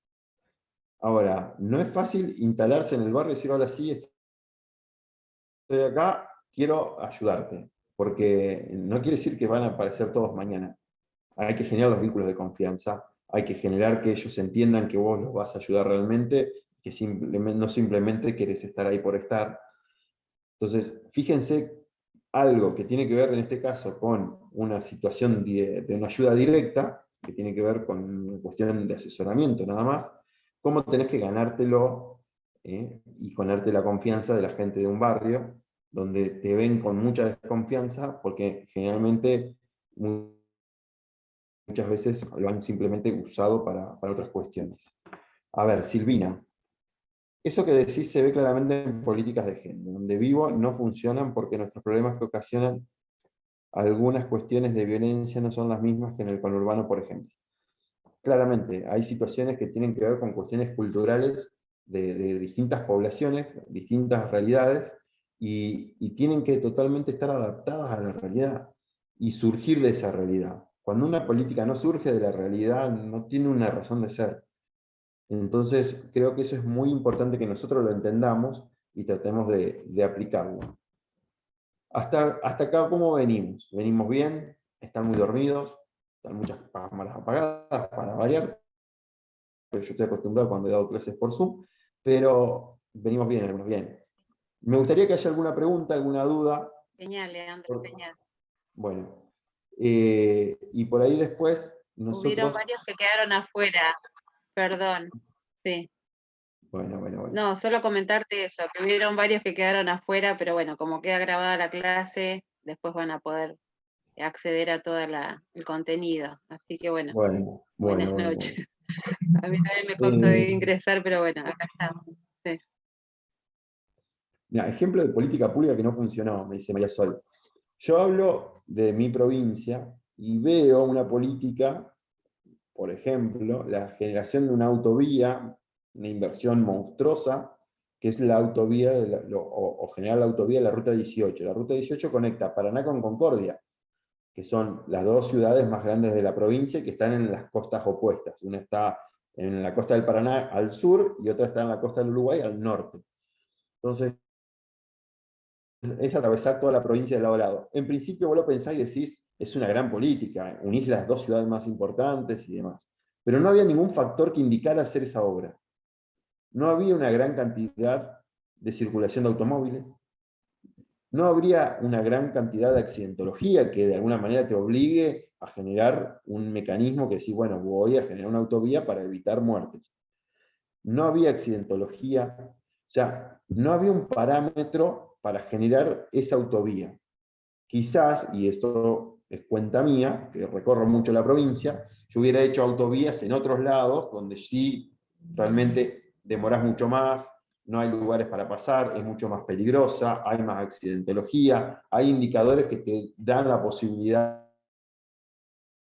Ahora, no es fácil instalarse en el barrio y decir, ahora sí, estoy acá, quiero ayudarte. Porque no quiere decir que van a aparecer todos mañana. Hay que generar los vínculos de confianza, hay que generar que ellos entiendan que vos los vas a ayudar realmente, que no simplemente querés estar ahí por estar. Entonces, fíjense algo que tiene que ver en este caso con una situación de una ayuda directa, que tiene que ver con una cuestión de asesoramiento nada más, cómo tenés que ganártelo y ganarte la confianza de la gente de un barrio, donde te ven con mucha desconfianza, porque generalmente muchas veces lo han simplemente usado para otras cuestiones. A ver, Silvina, eso que decís se ve claramente en políticas de género. Donde vivo no funcionan porque nuestros problemas que ocasionan algunas cuestiones de violencia no son las mismas que en el conurbano, por ejemplo. Claramente, hay situaciones que tienen que ver con cuestiones culturales de distintas poblaciones, distintas realidades, y tienen que totalmente estar adaptadas a la realidad y surgir de esa realidad. Cuando una política no surge de la realidad, no tiene una razón de ser. Entonces, creo que eso es muy importante que nosotros lo entendamos y tratemos de aplicarlo. Hasta acá, ¿cómo venimos? ¿Venimos bien? ¿Están muy dormidos? ¿Están muchas cámaras apagadas para variar? Pero yo estoy acostumbrado cuando he dado clases por Zoom, pero venimos bien. Me gustaría que haya alguna pregunta, alguna duda. Genial, Leandro, genial. Bueno, y por ahí después nosotros... Hubieron varios que quedaron afuera, perdón, sí. Bueno. No, solo comentarte eso, que hubieron varios que quedaron afuera, pero bueno, como queda grabada la clase, después van a poder acceder a todo el contenido. Así que bueno, buenas noches. A mí también me costó ingresar, pero bueno, acá estamos. Sí. Mira, ejemplo de política pública que no funcionó, me dice María Sol. Yo hablo de mi provincia y veo una política, por ejemplo, la generación de una autovía, una inversión monstruosa, que es la autovía, o general la autovía de la Ruta 18. La Ruta 18 conecta Paraná con Concordia, que son las dos ciudades más grandes de la provincia que están en las costas opuestas. Una está en la costa del Paraná al sur y otra está en la costa del Uruguay al norte. Entonces, es atravesar toda la provincia de lado a lado. En principio vos lo pensás y decís, es una gran política, unís las dos ciudades más importantes y demás. Pero no había ningún factor que indicara hacer esa obra. No había una gran cantidad de circulación de automóviles, no habría una gran cantidad de accidentología que de alguna manera te obligue a generar un mecanismo que decís, bueno, voy a generar una autovía para evitar muertes. No había accidentología, o sea, no había un parámetro para generar esa autovía. Quizás, y esto es cuenta mía, que recorro mucho la provincia, yo hubiera hecho autovías en otros lados, donde sí realmente demorás mucho más, no hay lugares para pasar, es mucho más peligrosa, hay más accidentología, hay indicadores que te dan la posibilidad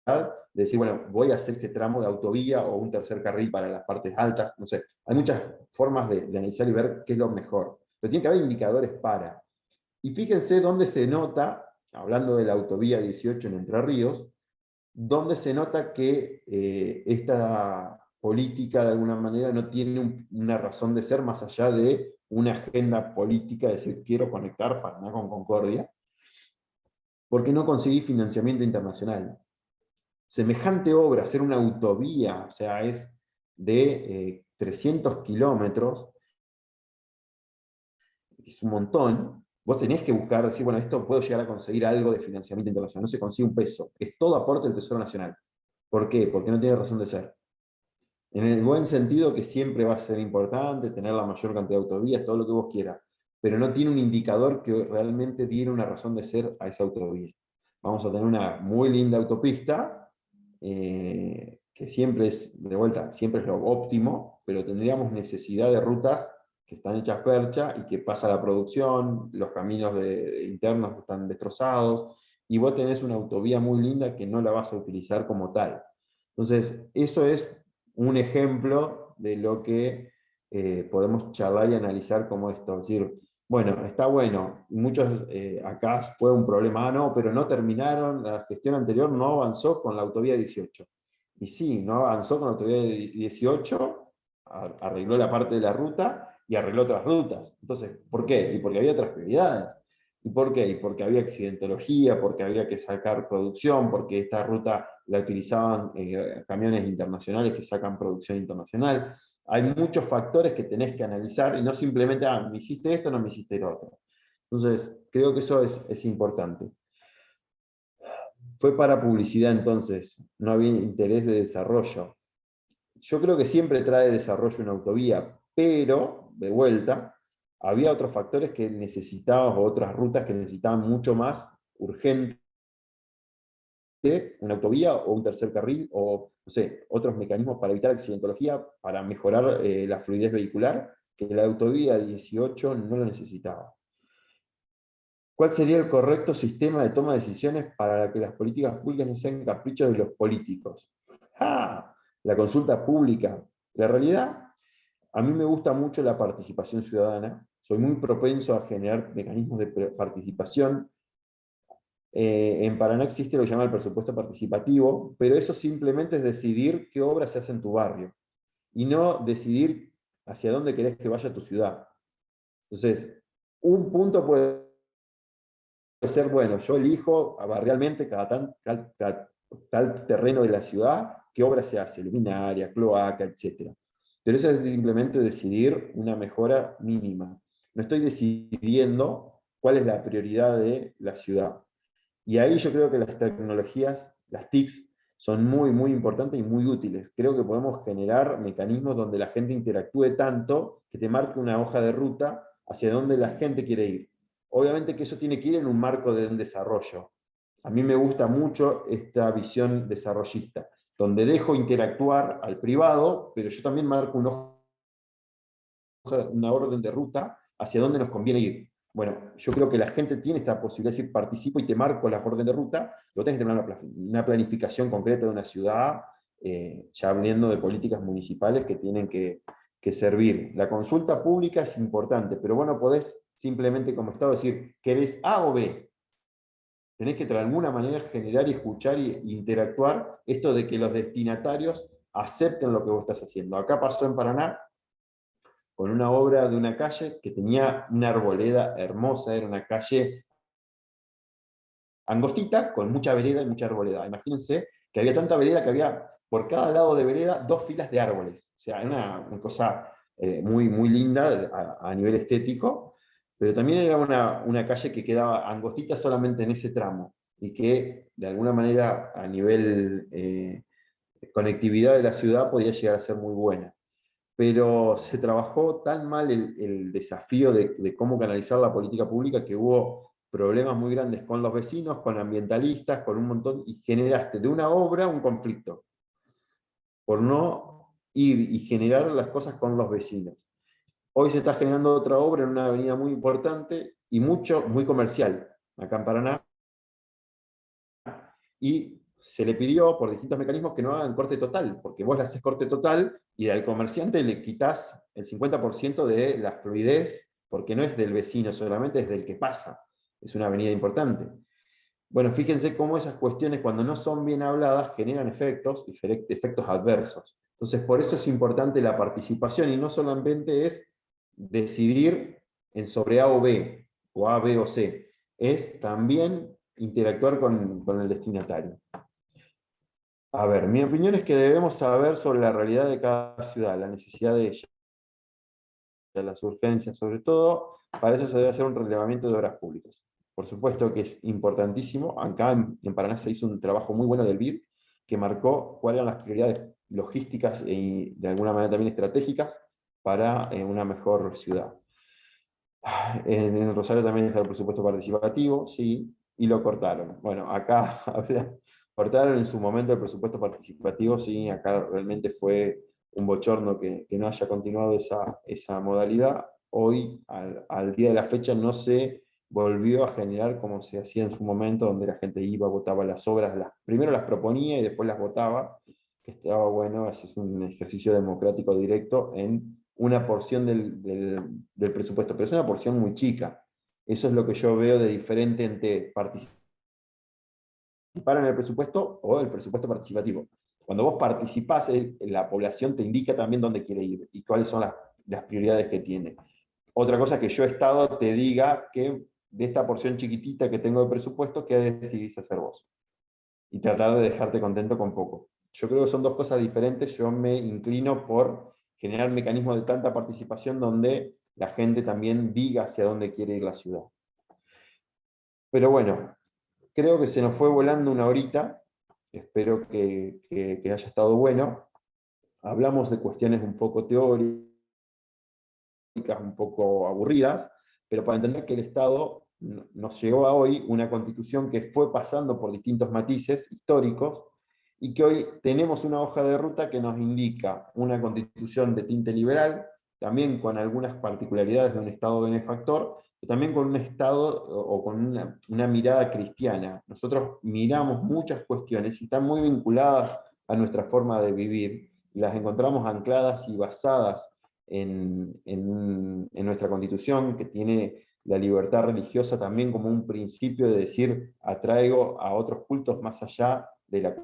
de decir, bueno, voy a hacer este tramo de autovía o un tercer carril para las partes altas, no sé. Hay muchas formas de analizar y ver qué es lo mejor. Pero tiene que haber indicadores para. Y fíjense dónde se nota, hablando de la autovía 18 en Entre Ríos, dónde se nota que esta política de alguna manera no tiene una razón de ser más allá de una agenda política, de decir, quiero conectar Paraná con Concordia, porque no conseguí financiamiento internacional. Semejante obra, hacer una autovía, o sea, es de 300 kilómetros, es un montón. Vos tenés que buscar, decir, bueno, esto puedo llegar a conseguir algo de financiamiento internacional, no se consigue un peso, es todo aporte del Tesoro Nacional. ¿Por qué? Porque no tiene razón de ser. En el buen sentido que siempre va a ser importante tener la mayor cantidad de autovías, todo lo que vos quieras, pero no tiene un indicador que realmente diera una razón de ser a esa autovía. Vamos a tener una muy linda autopista, que siempre es, de vuelta, siempre es lo óptimo, pero tendríamos necesidad de rutas que están hechas percha y que pasa la producción, los caminos internos están destrozados, y vos tenés una autovía muy linda que no la vas a utilizar como tal. Entonces, eso es un ejemplo de lo que podemos charlar y analizar como esto. Es decir, bueno, está bueno, muchos acá fue un problema, no, pero no terminaron, la gestión anterior no avanzó con la autovía 18. Y sí, no avanzó con la autovía 18, arregló la parte de la ruta y arregló otras rutas. Entonces, ¿por qué? Y porque había otras prioridades. ¿Y por qué? Y porque había accidentología, porque había que sacar producción, porque esta ruta la utilizaban camiones internacionales que sacan producción internacional. Hay muchos factores que tenés que analizar y no simplemente, me hiciste esto, no me hiciste lo otro. Entonces, creo que eso es importante. Fue para publicidad entonces, no había interés de desarrollo. Yo creo que siempre trae desarrollo una autovía, pero, de vuelta, había otros factores que necesitaban, o otras rutas que necesitaban mucho más urgente una autovía o un tercer carril, o no sé, otros mecanismos para evitar accidentología, para mejorar la fluidez vehicular, que la autovía 18 no lo necesitaba. ¿Cuál sería el correcto sistema de toma de decisiones para que las políticas públicas no sean caprichos de los políticos? ¡Ah! La consulta pública. La realidad, a mí me gusta mucho la participación ciudadana, soy muy propenso a generar mecanismos de participación. En Paraná existe lo que se llama el presupuesto participativo, pero eso simplemente es decidir qué obra se hace en tu barrio, y no decidir hacia dónde querés que vaya tu ciudad. Entonces, un punto puede ser, bueno, yo elijo barrialmente cada tal terreno de la ciudad, qué obra se hace, luminaria, cloaca, etc. Pero eso es simplemente decidir una mejora mínima. No estoy decidiendo cuál es la prioridad de la ciudad. Y ahí yo creo que las tecnologías, las TICs, son muy, muy importantes y muy útiles. Creo que podemos generar mecanismos donde la gente interactúe tanto que te marque una hoja de ruta hacia donde la gente quiere ir. Obviamente que eso tiene que ir en un marco de un desarrollo. A mí me gusta mucho esta visión desarrollista, donde dejo interactuar al privado, pero yo también marco una orden de ruta hacia dónde nos conviene ir. Bueno, yo creo que la gente tiene esta posibilidad de decir, participo y te marco la orden de ruta, pero tenés que tener una planificación concreta de una ciudad, ya hablando de políticas municipales que tienen que que servir. La consulta pública es importante, pero vos no podés simplemente como Estado decir, ¿querés A o B? Tenés que de alguna manera generar y escuchar e interactuar esto de que los destinatarios acepten lo que vos estás haciendo. Acá pasó en Paraná con una obra de una calle que tenía una arboleda hermosa, era una calle angostita, con mucha vereda y mucha arboleda. Imagínense que había tanta vereda que había por cada lado de vereda 2 filas de árboles. O sea, era una cosa muy, muy linda a nivel estético, pero también era una calle que quedaba angostita solamente en ese tramo, y que de alguna manera a nivel conectividad de la ciudad podía llegar a ser muy buena. Pero se trabajó tan mal el desafío de cómo canalizar la política pública que hubo problemas muy grandes con los vecinos, con ambientalistas, con un montón, y generaste de una obra un conflicto, por no ir y generar las cosas con los vecinos. Hoy se está generando otra obra en una avenida muy importante y muy comercial, acá en Paraná, y se le pidió por distintos mecanismos que no hagan corte total, porque vos le haces corte total y al comerciante le quitas el 50% de la fluidez, porque no es del vecino solamente, es del que pasa. Es una avenida importante. Bueno, fíjense cómo esas cuestiones, cuando no son bien habladas, generan efectos adversos. Entonces, por eso es importante la participación, y no solamente es decidir en sobre A o B, o A, B o C, es también interactuar con el destinatario. A ver, mi opinión es que debemos saber sobre la realidad de cada ciudad, la necesidad de ella, las urgencias, sobre todo, para eso se debe hacer un relevamiento de obras públicas. Por supuesto que es importantísimo. Acá en Paraná se hizo un trabajo muy bueno del BID, que marcó cuáles eran las prioridades logísticas y de alguna manera también estratégicas para una mejor ciudad. En Rosario también está el presupuesto participativo, sí, y lo cortaron. Bueno, acá cortaron en su momento el presupuesto participativo, sí, acá realmente fue un bochorno que no haya continuado esa modalidad. Hoy, al día de la fecha, no se volvió a generar como se hacía en su momento, donde la gente iba, votaba las obras, primero las proponía y después las votaba, que estaba bueno, ese es un ejercicio democrático directo en una porción del presupuesto, pero es una porción muy chica. Eso es lo que yo veo de diferente entre participar en el presupuesto o el presupuesto participativo. Cuando vos participás, la población te indica también dónde quiere ir y cuáles son las prioridades que tiene. Otra cosa que yo Estado te diga que de esta porción chiquitita que tengo de presupuesto, ¿qué decidís hacer vos? Y tratar de dejarte contento con poco. Yo creo que son dos cosas diferentes. Yo me inclino por generar mecanismos de tanta participación donde la gente también diga hacia dónde quiere ir la ciudad. Pero bueno, creo que se nos fue volando una horita. Espero que haya estado bueno. Hablamos de cuestiones un poco teóricas, un poco aburridas, pero para entender que el Estado nos llegó a hoy una constitución que fue pasando por distintos matices históricos, y que hoy tenemos una hoja de ruta que nos indica una constitución de tinte liberal, también con algunas particularidades de un Estado benefactor, pero también con un Estado o con una mirada cristiana. Nosotros miramos muchas cuestiones y están muy vinculadas a nuestra forma de vivir, y las encontramos ancladas y basadas en nuestra Constitución, que tiene la libertad religiosa también como un principio de decir, atraigo a otros cultos más allá de la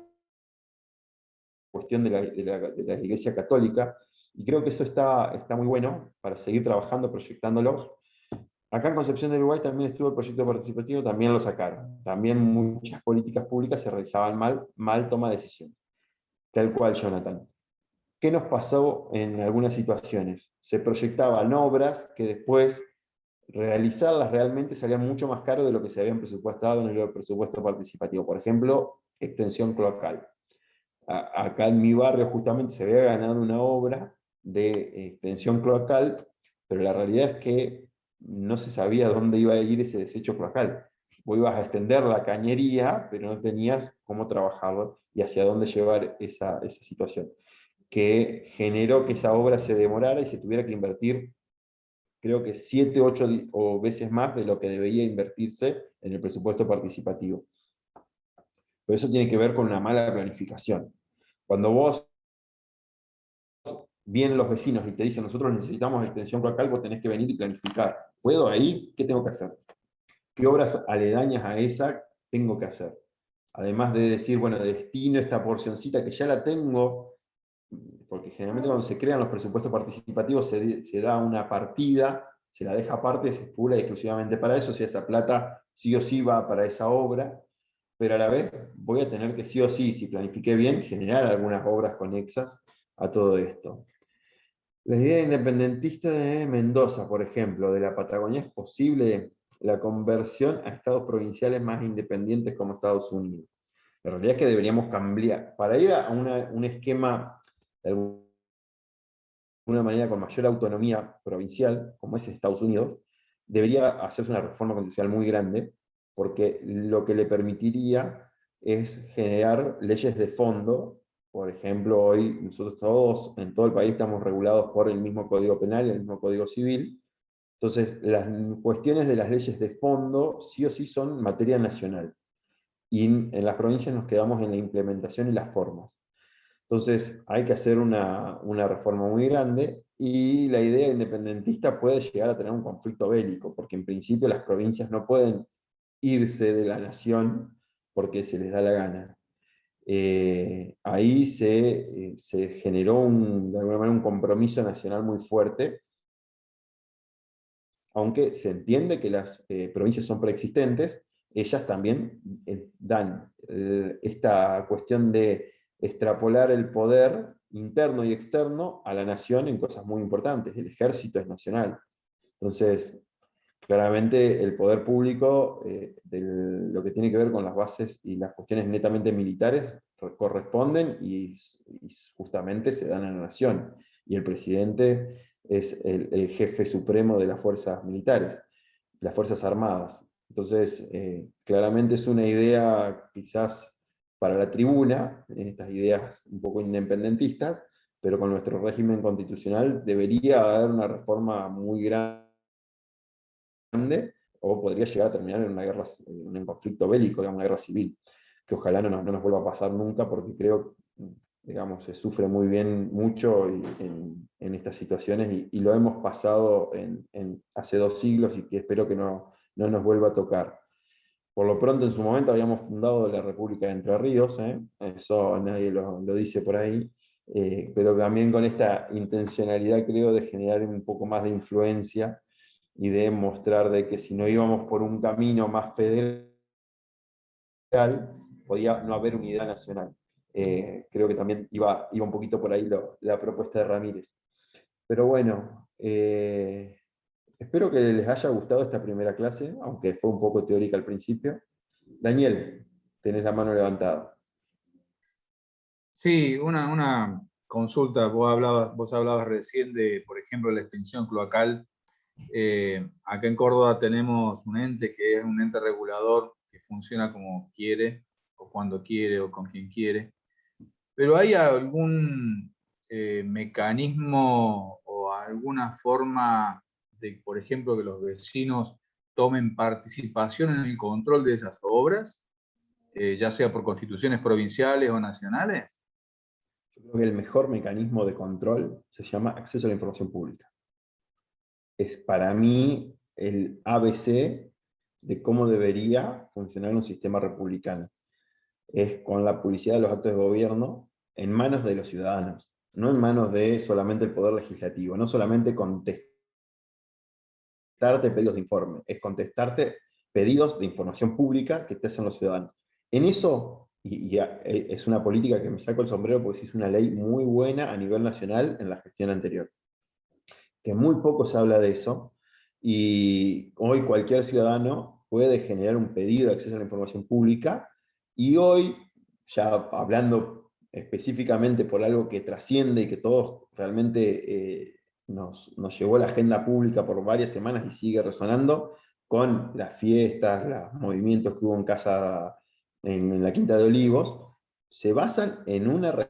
cuestión de la Iglesia Católica, y creo que eso está muy bueno para seguir trabajando, proyectándolo. Acá en Concepción del Uruguay también estuvo el proyecto participativo, también lo sacaron. También muchas políticas públicas se realizaban mal toma de decisiones. Tal cual, Jonathan. ¿Qué nos pasó en algunas situaciones? Se proyectaban obras que después realizarlas realmente salían mucho más caro de lo que se habían presupuestado en el presupuesto participativo. Por ejemplo, extensión cloacal. Acá en mi barrio justamente se había ganado una obra de extensión cloacal, pero la realidad es que no se sabía dónde iba a ir ese desecho cloacal. Vos ibas a extender la cañería, pero no tenías cómo trabajarlo y hacia dónde llevar esa situación, que generó que esa obra se demorara y se tuviera que invertir, creo que 7, 8 veces más de lo que debería invertirse en el presupuesto participativo. Pero eso tiene que ver con una mala planificación. Cuando vos vienen los vecinos y te dicen, nosotros necesitamos extensión cloacal, vos tenés que venir y planificar. ¿Puedo ahí? ¿Qué tengo que hacer? ¿Qué obras aledañas a esa tengo que hacer? Además de decir, bueno, destino esta porcioncita que ya la tengo, porque generalmente cuando se crean los presupuestos participativos se da una partida, se la deja aparte, se pura exclusivamente para eso, o sea, esa plata sí o sí va para esa obra, pero a la vez voy a tener que sí o sí, si planifiqué bien, generar algunas obras conexas a todo esto. La idea independentista de Mendoza, por ejemplo, de la Patagonia, es posible la conversión a estados provinciales más independientes como Estados Unidos. La realidad es que deberíamos cambiar, para ir a un esquema de alguna manera con mayor autonomía provincial, como es Estados Unidos, debería hacerse una reforma constitucional muy grande, porque lo que le permitiría es generar leyes de fondo. Por ejemplo, hoy nosotros todos, en todo el país, estamos regulados por el mismo Código Penal y el mismo Código Civil. Entonces, las cuestiones de las leyes de fondo sí o sí son materia nacional. Y en las provincias nos quedamos en la implementación y las formas. Entonces, hay que hacer una reforma muy grande, y la idea independentista puede llegar a tener un conflicto bélico, porque en principio las provincias no pueden irse de la nación porque se les da la gana. Ahí se generó de alguna manera un compromiso nacional muy fuerte, aunque se entiende que las provincias son preexistentes, ellas también dan esta cuestión de extrapolar el poder interno y externo a la nación en cosas muy importantes. El ejército es nacional. Entonces, claramente el poder público, lo que tiene que ver con las bases y las cuestiones netamente militares, corresponden y justamente se dan a la nación. Y el presidente es el jefe supremo de las fuerzas militares, las fuerzas armadas. Entonces, claramente es una idea quizás para la tribuna, estas ideas un poco independentistas, pero con nuestro régimen constitucional debería haber una reforma muy grande, o podría llegar a terminar en una guerra, en un conflicto bélico, en una guerra civil, que ojalá no nos vuelva a pasar nunca, porque creo, digamos, se sufre muy bien, mucho en estas situaciones, y lo hemos pasado hace 2 siglos, y que espero que no nos vuelva a tocar. Por lo pronto, en su momento habíamos fundado la República de Entre Ríos, eso nadie lo dice por ahí, pero también con esta intencionalidad, creo, de generar un poco más de influencia y de mostrar de que si no íbamos por un camino más federal, podía no haber unidad nacional. Creo que también iba un poquito por ahí la propuesta de Ramírez. Pero bueno, espero que les haya gustado esta primera clase, aunque fue un poco teórica al principio. Daniel, tenés la mano levantada. Sí, una consulta. Vos hablabas recién de, por ejemplo, la extensión cloacal. Acá en Córdoba tenemos un ente que es un ente regulador que funciona como quiere, o cuando quiere, o con quien quiere. Pero ¿hay algún mecanismo o alguna forma de, por ejemplo, que los vecinos tomen participación en el control de esas obras, ya sea por constituciones provinciales o nacionales? Yo creo que el mejor mecanismo de control se llama acceso a la información pública. Es para mí el ABC de cómo debería funcionar un sistema republicano. Es con la publicidad de los actos de gobierno en manos de los ciudadanos, no en manos de solamente el Poder Legislativo, no solamente contestarte pedidos de informe, es contestarte pedidos de información pública que te hacen los ciudadanos. En eso, y es una política que me saco el sombrero porque se hizo una ley muy buena a nivel nacional en la gestión anterior, que muy poco se habla de eso, y hoy cualquier ciudadano puede generar un pedido de acceso a la información pública, y hoy, ya hablando específicamente por algo que trasciende y que todos realmente nos llevó a la agenda pública por varias semanas y sigue resonando, con las fiestas, los movimientos que hubo en la Quinta de Olivos, se basan en una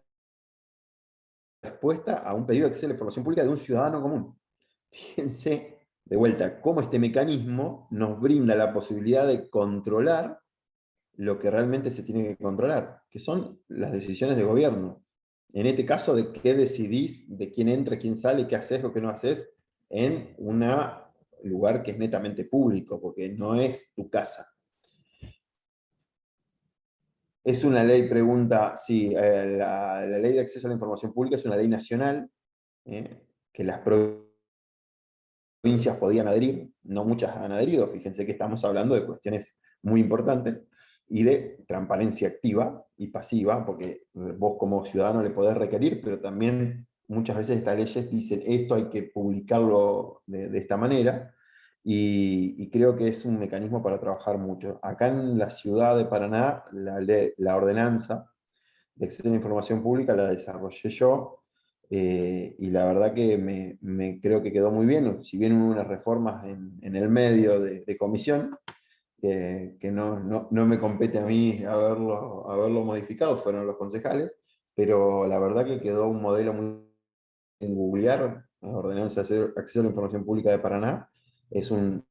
respuesta a un pedido de acceso a la información pública de un ciudadano común. Fíjense, de vuelta, cómo este mecanismo nos brinda la posibilidad de controlar lo que realmente se tiene que controlar, que son las decisiones de gobierno. en este caso, de qué decidís, de quién entra, quién sale, qué haces o qué no haces, en un lugar que es netamente público, porque no es tu casa. Es una ley, pregunta, sí, la ley de acceso a la información pública es una ley nacional, que las provincias podían adherir, no muchas han adherido, fíjense que estamos hablando de cuestiones muy importantes, y de transparencia activa y pasiva, porque vos como ciudadano le podés requerir, pero también muchas veces estas leyes dicen esto hay que publicarlo de esta manera, y creo que es un mecanismo para trabajar mucho. Acá en la ciudad de Paraná, la ordenanza de acceso a la información pública la desarrollé yo, y la verdad que creo que quedó muy bien, si bien hubo unas reformas en el medio de comisión, que no me compete a mí haberlo modificado, fueron los concejales, pero la verdad que quedó un modelo muy en googlear, la ordenanza de acceso a la información pública de Paraná, es un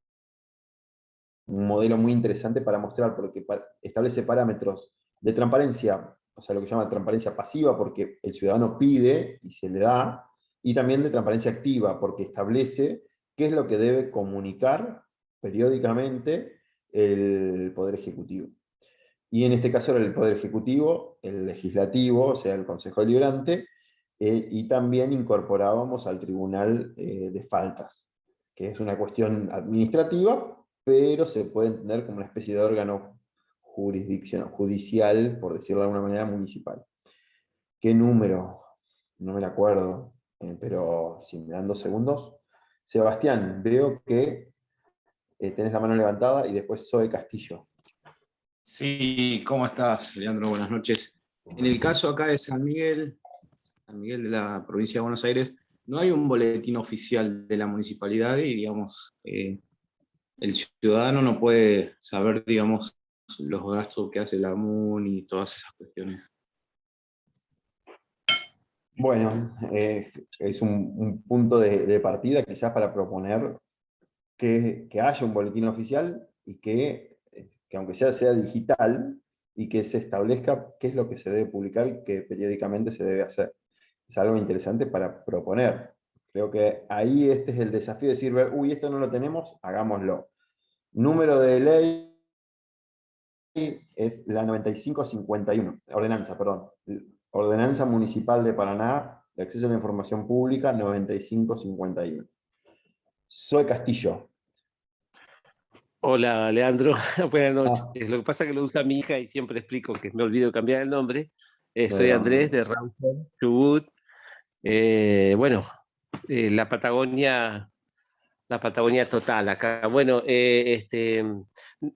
modelo muy interesante para mostrar, porque establece parámetros de transparencia, o sea, lo que se llama transparencia pasiva, porque el ciudadano pide y se le da, y también de transparencia activa, porque establece qué es lo que debe comunicar periódicamente el Poder Ejecutivo. Y en este caso era el Poder Ejecutivo, el Legislativo, o sea, el Consejo Deliberante, y también incorporábamos al Tribunal de Faltas, que es una cuestión administrativa, pero se puede entender como una especie de órgano judicial, por decirlo de alguna manera, municipal. ¿Qué número? No me lo acuerdo, pero si me dan 2 segundos. Sebastián, veo que tenés la mano levantada, y después Zoe Castillo. Sí, ¿cómo estás, Leandro? Buenas noches. En el caso acá de San Miguel de la provincia de Buenos Aires, no hay un boletín oficial de la municipalidad y, digamos, el ciudadano no puede saber, digamos, los gastos que hace la MUN y todas esas cuestiones. Bueno, es un punto de partida quizás para proponer que haya un boletín oficial, y que aunque sea digital, y que se establezca qué es lo que se debe publicar y qué periódicamente se debe hacer. Es algo interesante para proponer. Creo que ahí este es el desafío de decir, uy, esto no lo tenemos, hagámoslo. Número de ley es la 9551, ordenanza, perdón. Ordenanza Municipal de Paraná de Acceso a la Información Pública 9551. Soy Castillo. Hola, Leandro. Buenas noches. Lo que pasa es que lo usa mi hija y siempre explico que me olvido cambiar el nombre. Soy Andrés de Rawson, Chubut. Bueno, la Patagonia total acá. Bueno,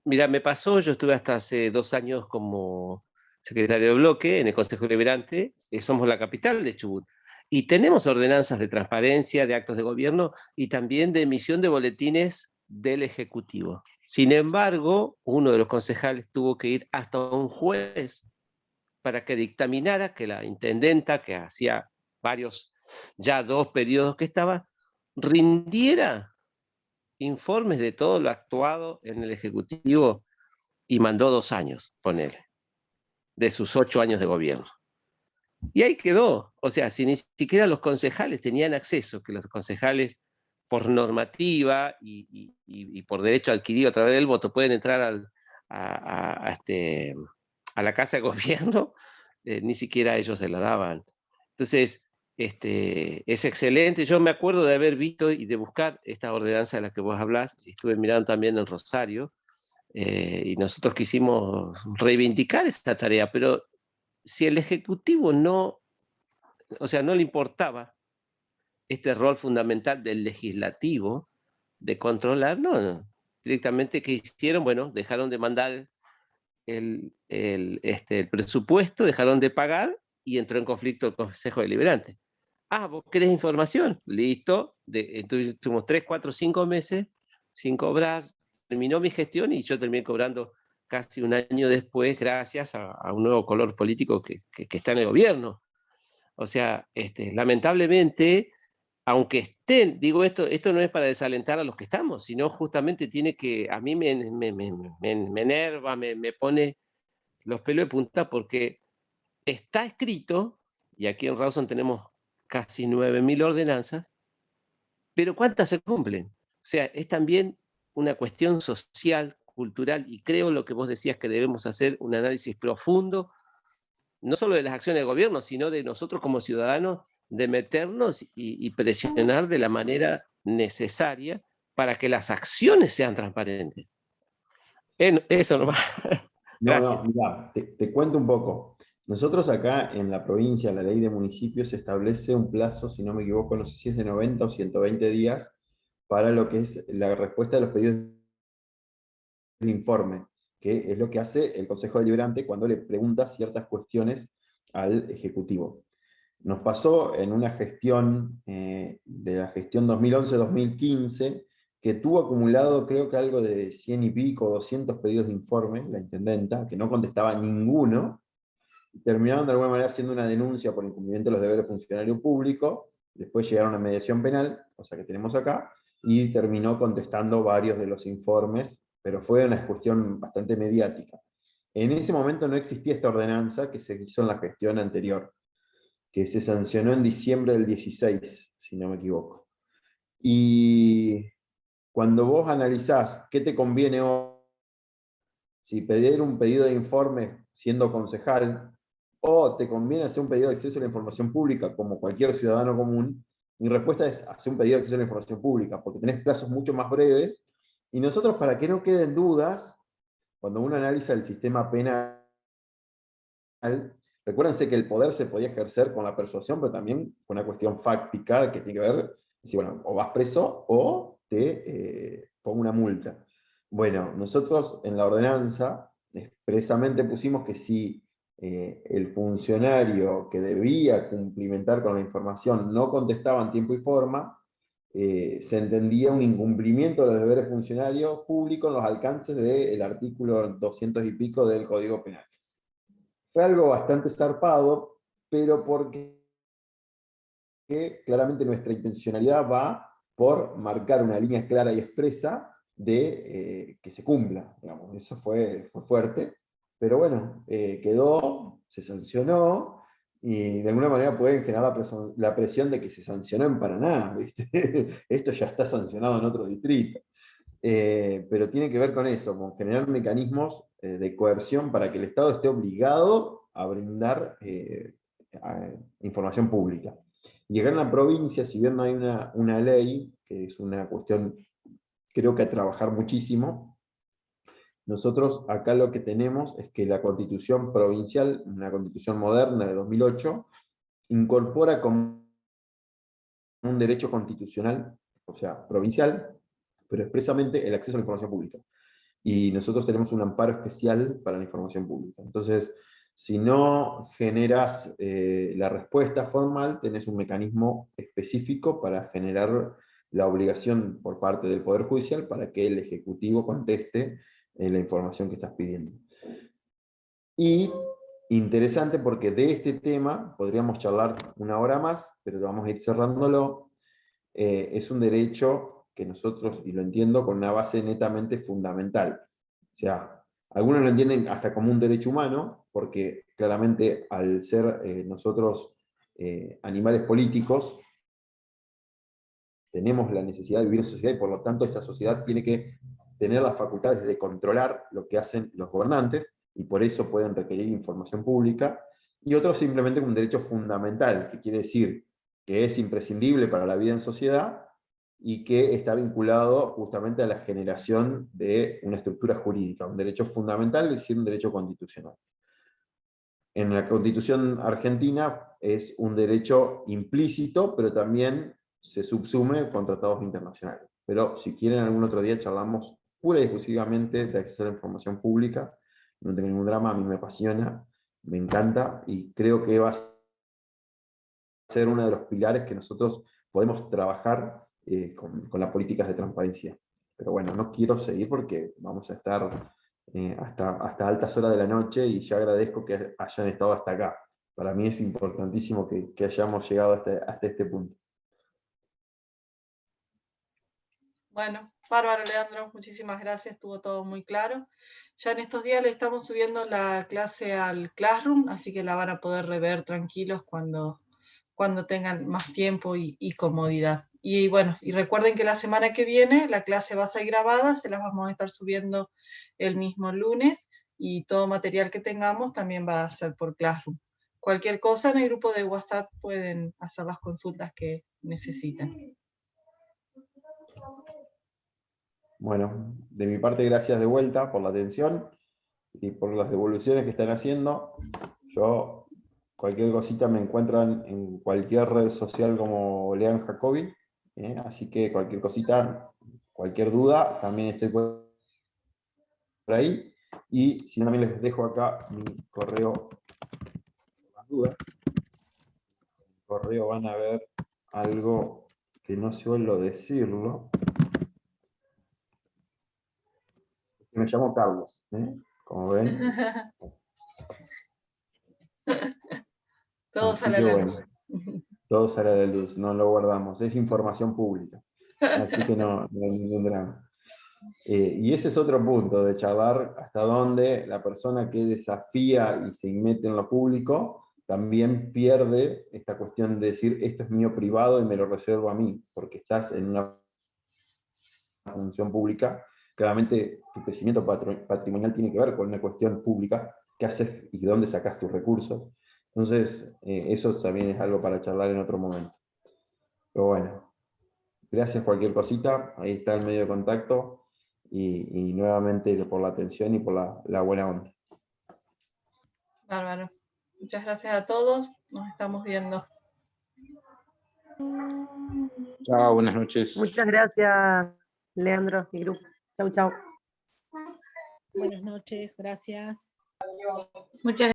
mira, me pasó, yo estuve hasta hace 2 años como secretario de bloque en el Consejo Deliberante. Somos la capital de Chubut. Y tenemos ordenanzas de transparencia, de actos de gobierno y también de emisión de boletines del Ejecutivo. Sin embargo, uno de los concejales tuvo que ir hasta un juez para que dictaminara que la intendenta, que hacía ya 2 periodos que estaba, rindiera informes de todo lo actuado en el Ejecutivo, y mandó 2 años, ponele, de sus 8 años de gobierno. Y ahí quedó. O sea, si ni siquiera los concejales tenían acceso, que los concejales por normativa y por derecho adquirido a través del voto pueden entrar a la Casa de Gobierno, ni siquiera ellos se la daban. Entonces, es excelente. Yo me acuerdo de haber visto y de buscar esta ordenanza de la que vos hablás, y estuve mirando también en Rosario, y nosotros quisimos reivindicar esta tarea, pero si el Ejecutivo no le importaba este rol fundamental del legislativo de controlar, no. Directamente, ¿qué hicieron? Bueno, dejaron de mandar el presupuesto, dejaron de pagar, y entró en conflicto el Consejo Deliberante. ¿Vos querés información? Listo. Entonces estuvimos 3, 4, 5 meses sin cobrar. Terminó mi gestión y yo terminé cobrando casi un año después, gracias a un nuevo color político que está en el gobierno. O sea, lamentablemente, aunque estén, digo, esto no es para desalentar a los que estamos, sino justamente a mí me enerva, me pone los pelos de punta, porque está escrito y aquí en Rawson tenemos casi 9.000 ordenanzas, pero ¿cuántas se cumplen? O sea, es también una cuestión social, cultural, y creo lo que vos decías que debemos hacer un análisis profundo, no solo de las acciones del gobierno, sino de nosotros como ciudadanos, de meternos y presionar de la manera necesaria para que las acciones sean transparentes. Eso nomás. No, mirá, te cuento un poco. Nosotros acá en la provincia, la ley de municipios establece un plazo, si no me equivoco, no sé si es de 90 o 120 días, para lo que es la respuesta de los pedidos de informe, que es lo que hace el Consejo Deliberante cuando le pregunta ciertas cuestiones al Ejecutivo. Nos pasó en una gestión, de la gestión 2011-2015, que tuvo acumulado creo que algo de 100 y pico, 200 pedidos de informe, la intendenta, que no contestaba ninguno, y terminaron de alguna manera haciendo una denuncia por incumplimiento de los deberes funcionario público, después llegaron a mediación penal, cosa que tenemos acá, y terminó contestando varios de los informes, pero fue una cuestión bastante mediática. En ese momento no existía esta ordenanza que se hizo en la gestión anterior, que se sancionó en diciembre del 16, si no me equivoco. Y cuando vos analizás qué te conviene hoy, si pedir un pedido de informe siendo concejal, o te conviene hacer un pedido de acceso a la información pública como cualquier ciudadano común, mi respuesta es hacer un pedido de acceso a la información pública, porque tenés plazos mucho más breves, y nosotros, para que no queden dudas, cuando uno analiza el sistema penal, recuérdense que el poder se podía ejercer con la persuasión, pero también con una cuestión fáctica que tiene que ver, si bueno, o vas preso o te pongo una multa. Bueno, nosotros en la ordenanza expresamente pusimos que si el funcionario que debía cumplimentar con la información no contestaba en tiempo y forma, se entendía un incumplimiento de los deberes funcionarios públicos en los alcances del artículo 200 y pico del Código Penal. Fue algo bastante zarpado, pero porque claramente nuestra intencionalidad va por marcar una línea clara y expresa de que se cumpla, digamos. Eso fue fuerte, pero bueno, quedó, se sancionó, y de alguna manera pueden generar la presión de que se sancionó en Paraná, ¿viste? Esto ya está sancionado en otro distrito. Pero tiene que ver con eso, con generar mecanismos de coerción para que el Estado esté obligado a brindar información pública. Y acá en la provincia, si bien no hay una ley, que es una cuestión, creo que a trabajar muchísimo, nosotros acá lo que tenemos es que la Constitución provincial, una Constitución moderna de 2008, incorpora como un derecho constitucional, o sea, provincial, pero expresamente el acceso a la información pública. Y nosotros tenemos un amparo especial para la información pública. Entonces, si no generas la respuesta formal, tenés un mecanismo específico para generar la obligación por parte del Poder Judicial para que el Ejecutivo conteste la información que estás pidiendo. Y interesante porque de este tema podríamos charlar una hora más, pero vamos a ir cerrándolo. Es un derecho que nosotros, y lo entiendo, con una base netamente fundamental. O sea, algunos lo entienden hasta como un derecho humano, porque claramente al ser nosotros animales políticos, tenemos la necesidad de vivir en sociedad y por lo tanto esta sociedad tiene que tener las facultades de controlar lo que hacen los gobernantes, y por eso pueden requerir información pública, y otros simplemente como un derecho fundamental, que quiere decir que es imprescindible para la vida en sociedad, y que está vinculado justamente a la generación de una estructura jurídica, un derecho fundamental, es decir, un derecho constitucional. En la Constitución argentina es un derecho implícito, pero también se subsume con tratados internacionales. Pero si quieren algún otro día charlamos pura y exclusivamente de acceso a la información pública, no tengo ningún drama, a mí me apasiona, me encanta, y creo que va a ser uno de los pilares que nosotros podemos trabajar con las políticas de transparencia. Pero bueno, no quiero seguir porque vamos a estar hasta altas horas de la noche, y ya agradezco que hayan estado hasta acá. Para mí es importantísimo que hayamos llegado hasta este punto. Bueno, bárbaro, Leandro, muchísimas gracias, estuvo todo muy claro. Ya en estos días le estamos subiendo la clase al Classroom, así que la van a poder rever tranquilos cuando tengan más tiempo y comodidad. Y bueno, y recuerden que la semana que viene la clase va a ser grabada, se las vamos a estar subiendo el mismo lunes, y todo material que tengamos también va a ser por Classroom. Cualquier cosa en el grupo de WhatsApp pueden hacer las consultas que necesiten. Bueno, de mi parte, gracias de vuelta por la atención y por las devoluciones que están haciendo. Yo, cualquier cosita me encuentran en cualquier red social como Lean Jacobi, así que cualquier cosita, cualquier duda, también estoy por ahí. Y si no, también les dejo acá mi correo por las dudas. En el correo van a ver algo que no suelo decirlo. Me llamo Carlos, como ven. Todo sale a la luz. Todo sale a la luz, no lo guardamos, es información pública. Así que no hay ningún drama. Y ese es otro punto, de charlar hasta dónde la persona que desafía y se mete en lo público también pierde esta cuestión de decir, esto es mío privado y me lo reservo a mí, porque estás en una función pública. Claramente tu crecimiento patrimonial tiene que ver con una cuestión pública, qué haces y de dónde sacas tus recursos. Entonces, eso también es algo para charlar en otro momento. Pero bueno, gracias cualquier cosita, ahí está el medio de contacto, y nuevamente por la atención y por la buena onda. Bárbaro. Muchas gracias a todos, nos estamos viendo. Chao, buenas noches. Muchas gracias, Leandro y grupo. Chau, chau. Buenas noches, gracias. Muchas